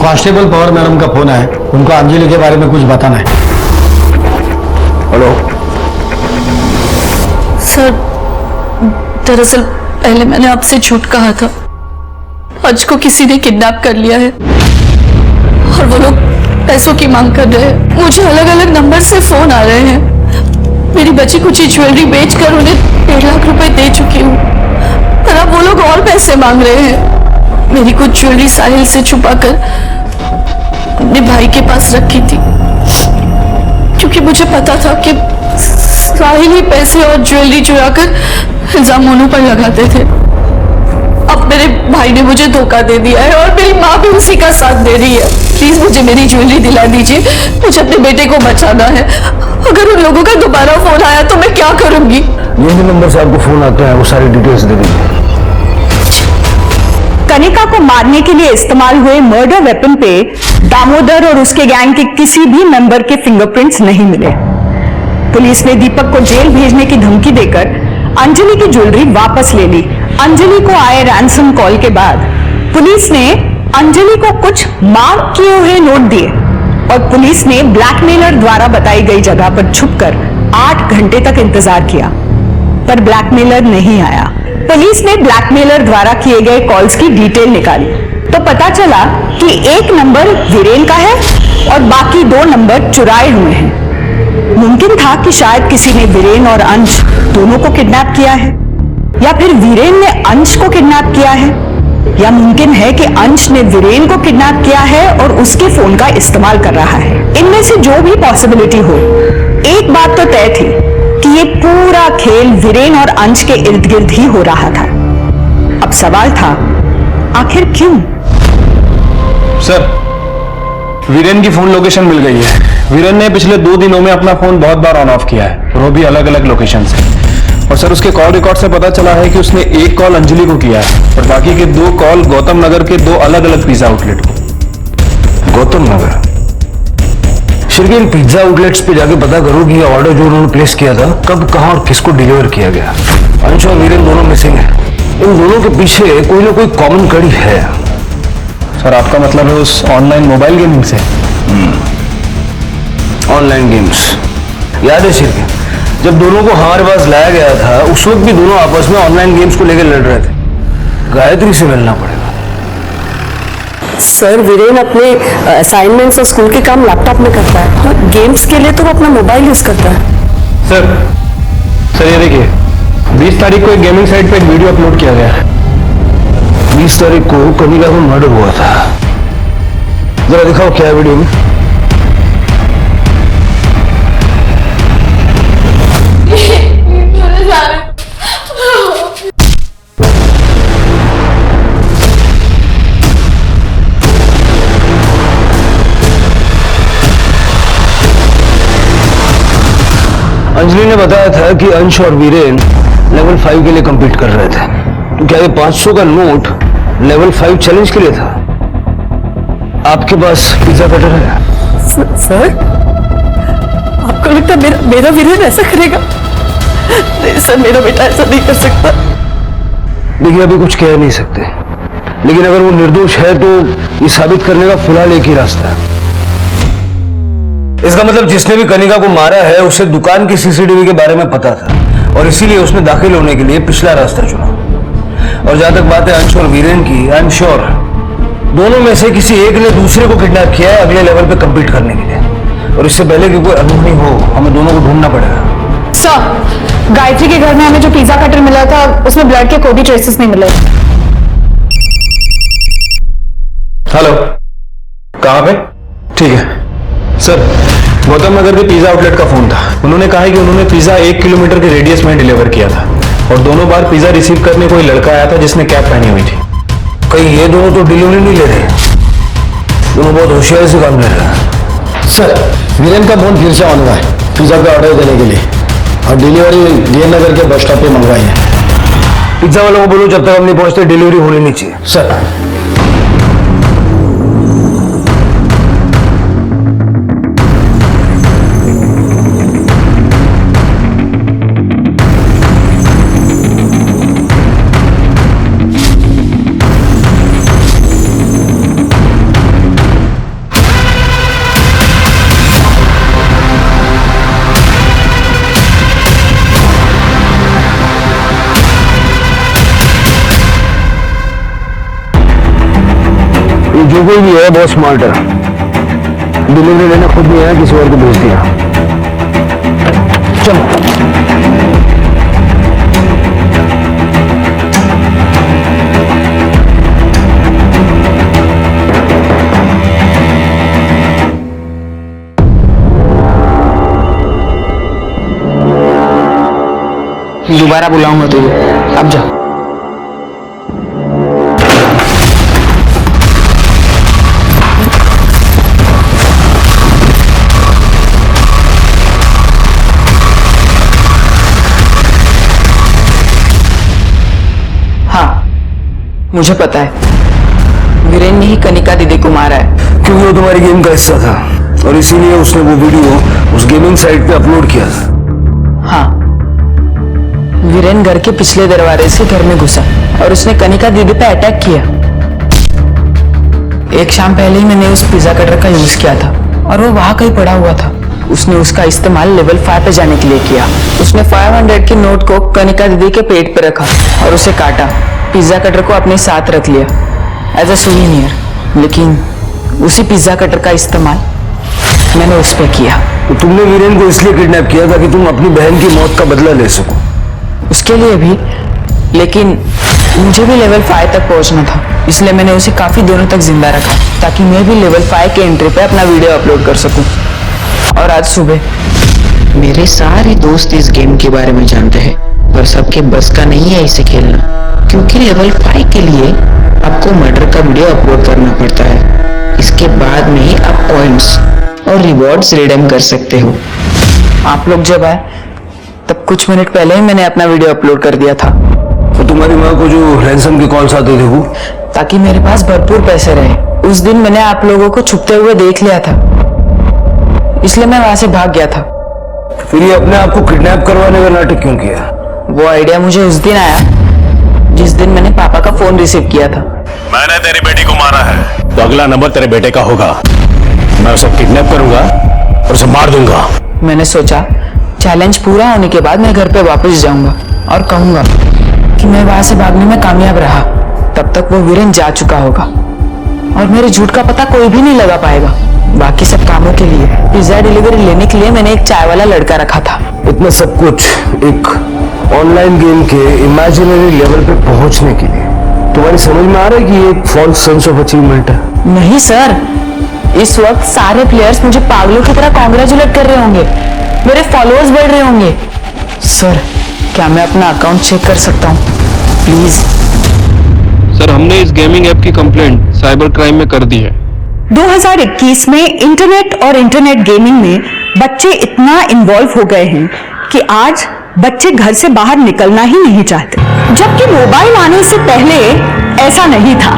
कांस्टेबल पवार मैडम का फोन है, उनको अंजलि के बारे में कुछ बताना है। हेलो सर, दरअसल पहले मैंने आपसे झूठ कहा था। अंश को किसी ने किडनैप कर लिया है और वो लोग पैसों की मांग कर रहे हैं। मुझे अलग अलग नंबर से फोन आ रहे हैं। मेरी बची कुछ ज्वेलरी बेचकर उन्हें 1.5 लाख रुपए दे चुकी हूँ, पर अब वो लोग और पैसे मांग रहे हैं। मेरी कुछ ज्वेलरी साहिल से छुपाकर अपने भाई के पास रखी थी, क्योंकि मुझे पता था कि साहिल ही पैसे और ज्वेलरी चुराकर इल्जाम मोनू पर लगाते थे। अब मेरे भाई ने मुझे धोखा दे दिया है और मेरी माँ भी उसी का साथ दे रही है। प्लीज मुझे मेरी ज्वेलरी दिला दीजिए, मुझे अपने बेटे को बचाना है। अगर उन लोगों का दोबारा फोन आया तो मैं क्या करूंगी? ये भी नंबर से आपको फोन आता है, वो सारी डिटेल्स दे दीजिए। कनिका को मारने के लिए इस्तेमाल हुए मर्डर वेपन पे दामोदर और उसके गैंग के किसी भी मेंबर के फिंगरप्रिंट्स नहीं मिले। पुलिस ने दीपक को जेल भेजने की धमकी देकर अंजलि की ज्वेलरी वापस ले ली। अंजलि को आए रैंसम कॉल के बाद पुलिस ने अंजलि को कुछ मार्क किए हुए नोट दिए और पुलिस ने ब्लैकमेलर द्वारा बताई गई जगह पर छुपकर 8 घंटे तक इंतजार किया, पर ब्लैकमेलर नहीं आया। पुलिस ने ब्लैकमेलर द्वारा किए गए कॉल्स की डिटेल निकाली तो पता चला कि एक नंबर वीरेन का है और बाकी 2 नंबर चुराए हुए हैं। मुमकिन था कि शायद किसी ने वीरेन और अंश दोनों को किडनैप किया है, या फिर वीरेन ने अंश को किडनैप किया है, या मुमकिन है कि अंश ने वीरेन को किडनैप किया है और उसके फोन का इस्तेमाल कर रहा है। इनमें से जो भी पॉसिबिलिटी हो, एक बात तो तय थी कि ये पूरा खेल वीरेन और अंश के इर्द गिर्द ही हो रहा था। अब सवाल था, आखिर क्यों? सर, वीरेन की फोन लोकेशन मिल गई है। वीरेन ने पिछले 2 दिनों में अपना फोन बहुत बार ऑन ऑफ किया है, और वो भी अलग अलग लोकेशन से। और सर, उसके कॉल रिकॉर्ड से पता चला है कि उसने एक कॉल अंजलि को किया है और बाकी के 2 कॉल गौतम नगर के 2 अलग अलग पिज्जा आउटलेट को। गौतम नगर? शिरगिल पिज्जा आउटलेट्स पे जाके पता करो कि ये ऑर्डर जो उन्होंने प्लेस किया था कब, कहां और किसको डिलीवर किया गया। अंश और वीरेन दोनों मिसिंग है। इन दोनों के पीछे कोई ना कोई कॉमन कड़ी है। सर, आपका मतलब है उस ऑनलाइन मोबाइल गेमिंग से? ऑनलाइन गेम्स याद है शिरगिल, जब दोनों को हमारे पास लाया गया था उस वक्त भी दोनों आपस में ऑनलाइन गेम्स को लेकर लड़ रहे थे। गायत्री से मिलना पड़ेगा। सर, वीरेन अपने असाइनमेंट्स और स्कूल के काम लैपटॉप में करता है और गेम्स के लिए तो वो अपना मोबाइल यूज करता है। सर ये देखिए, 20 तारीख को एक गेमिंग साइट पे एक वीडियो अपलोड किया गया है। 20 तारीख को कनिका को मर्डर हुआ था। जरा दिखाओ क्या है वीडियो में। अंजलि ने बताया था कि अंश और वीरेन लेवल 5 के लिए compete कर रहे थे। तो क्या ये 500 का नोट लेवल 5 चैलेंज के लिए था? आपके पास पिज्जा कटर है? सर, आपको लगता है मेरा वीरेन ऐसा करेगा? नहीं सर, मेरा बेटा ऐसा नहीं कर सकता। देखिए, अभी कुछ कह नहीं सकते, लेकिन अगर वो निर्दोष है तो ये साबित करने का फिलहाल एक ही रास्ता है। इसका मतलब जिसने भी कनिका को मारा है उसे दुकान की सीसीटीवी के बारे में पता था और इसीलिए उसने दाखिल होने के लिए पिछला रास्ता चुना। और जहां तक बात है अंश और वीरेन की, आई एम श्योर दोनों में से किसी एक ने दूसरे को किडनैप किया है अगले लेवल पे कम्पीट करने के लिए। और इससे पहले कि कोई अनहोनी हो, हमें दोनों को ढूंढना पड़ेगा। सर, गायत्री के घर में हमें जो पिज्जा कटर मिला था उसमें ब्लड के कोई भी ट्रेसेस नहीं मिले। हेलो, कहाँ पे? ठीक है सर, गौतम नगर के पिज्जा आउटलेट का फोन था। उन्होंने कहा है कि उन्होंने पिज्जा 1 किलोमीटर के रेडियस में डिलीवर किया था और दोनों बार पिज्जा रिसीव करने कोई लड़का आया था जिसने कैप पहनी हुई थी। कहीं ये दोनों तो डिलीवरी नहीं ले रहे? दोनों बहुत होशियारी से काम ले रहे हैं। सर, वीरेन का फोन फिर से ऑन हुआ है पिज्जा का ऑर्डर देने के लिए और डिलीवरी डी नगर के बस स्टॉप पे मंगवाई है। पिज्जा वालों को बोलो जब तक हम नहीं पहुंचते डिलीवरी होनी नहीं चाहिए। सर, जो कोई भी है बहुत स्मार्ट है। डिलीवरी लेना खुद नहीं आया, किसी और को भेज दिया। चलो। दोबारा बुलाऊंगा तुझे, अब जा। मुझे पता है वीरेन ने ही कनिका दीदी को मारा है, क्योंकि वो तुम्हारी गेम का हिस्सा था और इसीलिए उसने वो वीडियो उस गेमिंग साइट पे अपलोड किया था। हाँ, वीरेन घर के पिछले दरवाजे से घर में घुसा और उसने कनिका दीदी पे अटैक किया। एक शाम पहले ही मैंने उस पिज्जा कटर का यूज किया था और वो वहां कहीं पड़ा हुआ था। उसने उसका इस्तेमाल लेवल 5 पे जाने के लिए किया। उसने 500 के नोट को कनिका दीदी के पेट पे रखा और उसे काटा। पिज्जा कटर को अपने साथ रख लिया एज अ सुवेनियर, लेकिन उसी पिज्जा कटर का इस्तेमाल मैंने उस पे किया। तो तुमने वीरेन को इसलिए किडनैप किया था कि तुम अपनी बहन की मौत का बदला ले सको? उसके लिए भी, लेकिन मुझे भी लेवल 5 तक पहुंचना था, इसलिए मैंने उसे काफी दिनों तक जिंदा रखा ताकि मैं भी लेवल 5 के एंट्री पे अपना वीडियो अपलोड कर सकूं। और आज सुबह मेरे सारे दोस्त इस गेम के बारे में जानते हैं, पर सबके बस का नहीं है इसे खेलना, क्योंकि लेवल 5 के लिए आपको मर्डर का वीडियो अपलोड करना पड़ता है। इसके बाद में ही आप पॉइंट्स और रिवॉर्ड्स रिडीम कर सकते हो। आप लोग जब आए तब कुछ मिनट पहले ही मैंने अपना वीडियो अपलोड कर दिया था। तो तुम्हारी माँ को जो रैंसम के कॉल्स आते थे वो? ताकि मेरे पास भरपूर पैसे रहे। उस दिन मैंने आप लोगों को छुपते हुए देख लिया था, इसलिए मैं वहां से भाग गया था। फिर ये अपने आप को किडनैप करवाने का नाटक क्यों किया? वो आइडिया मुझे उस दिन आया जिस दिन मैंने पापा का फोन रिसीव किया था। मैंने तेरी बेटी को मारा है तो अगला नंबर तेरे बेटे का होगा। मैं उसे किडनैप करूंगा और उसे मार दूंगा। मैंने सोचा चैलेंज पूरा होने के बाद मैं घर पे वापस जाऊंगा और कहूंगा कि मैं वहां से भागने में कामयाब रहा। तब तक वो वीरेन जा चुका होगा और मेरे झूठ का पता कोई भी नहीं लगा पाएगा। बाकी सब कामों के लिए पिज्जा डिलीवरी लेने के लिए मैंने एक चाय वाला लड़का रखा था। इतना सब कुछ एक ऑनलाइन गेम के इमेजिनरी लेवल पे पहुंचने के लिए। तुम्हारी समझ में आ रहा है कि ये एक फॉल्स सेंस ऑफ अचीवमेंट है? नहीं सर, इस वक्त सारे प्लेयर्स मुझे पागलों की तरह कॉन्ग्रेचुलेट कर रहे होंगे, मेरे फॉलोअर्स बढ़ रहे होंगे। सर, क्या मैं अपना अकाउंट चेक कर सकता हूँ प्लीज? सर, हमने इस गेमिंग ऐप की कंप्लेंट साइबर क्राइम में कर दी है। 2021 में इंटरनेट और इंटरनेट गेमिंग में बच्चे इतना इन्वॉल्व हो गए हैं कि आज बच्चे घर से बाहर निकलना ही नहीं चाहते, जबकि मोबाइल आने से पहले ऐसा नहीं था।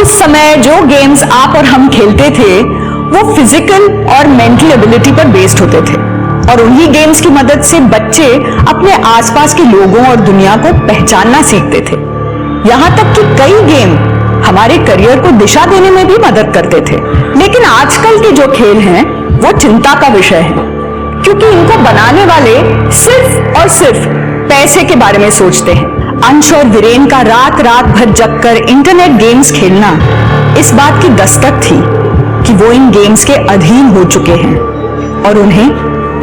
उस समय जो गेम्स आप और हम खेलते थे वो फिजिकल और मेंटल एबिलिटी पर बेस्ड होते थे, और उन्हीं गेम्स की मदद से बच्चे अपने आसपास के लोगों और दुनिया को पहचानना सीखते थे। यहां तक कि कई गेम हमारे करियर को दिशा देने में भी मदद करते थे। लेकिन आजकल के जो खेल हैं वो चिंता का विषय है, क्योंकि इनको बनाने वाले सिर्फ और सिर्फ पैसे के बारे में सोचते हैं। अंश और वीरेन का रात रात भर जगकर इंटरनेट गेम्स खेलना इस बात की दस्तक थी कि वो इन गेम्स के अधीन हो चुके हैं और उन्हें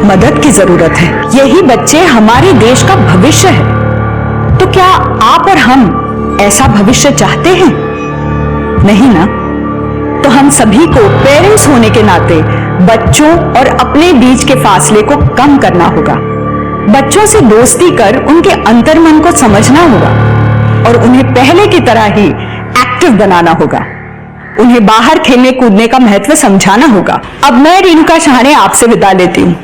मदद की जरूरत है। यही बच्चे हमारे देश का भविष्य है। तो क्या आप और हम ऐसा भविष्य चाहते हैं? नहीं ना? तो हम सभी को पेरेंट्स होने के नाते बच्चों और अपने बीच के फासले को कम करना होगा। बच्चों से दोस्ती कर उनके अंतर्मन को समझना होगा और उन्हें पहले की तरह ही एक्टिव बनाना होगा। उन्हें बाहर खेलने कूदने का महत्व समझाना होगा। अब मैं रेणुका शहाणे आपसे विदा लेती हूँ।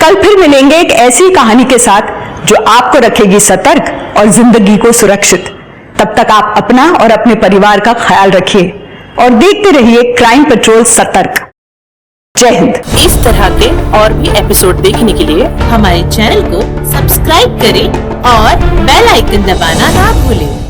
कल फिर मिलेंगे एक ऐसी कहानी के साथ जो आपको रखेगी सतर्क और जिंदगी को सुरक्षित। तब तक आप अपना और अपने परिवार का ख्याल रखिए और देखते रहिए क्राइम पेट्रोल सतर्क। जय हिंद। इस तरह के और भी एपिसोड देखने के लिए हमारे चैनल को सब्सक्राइब करें और बेल आइकन दबाना ना भूलें।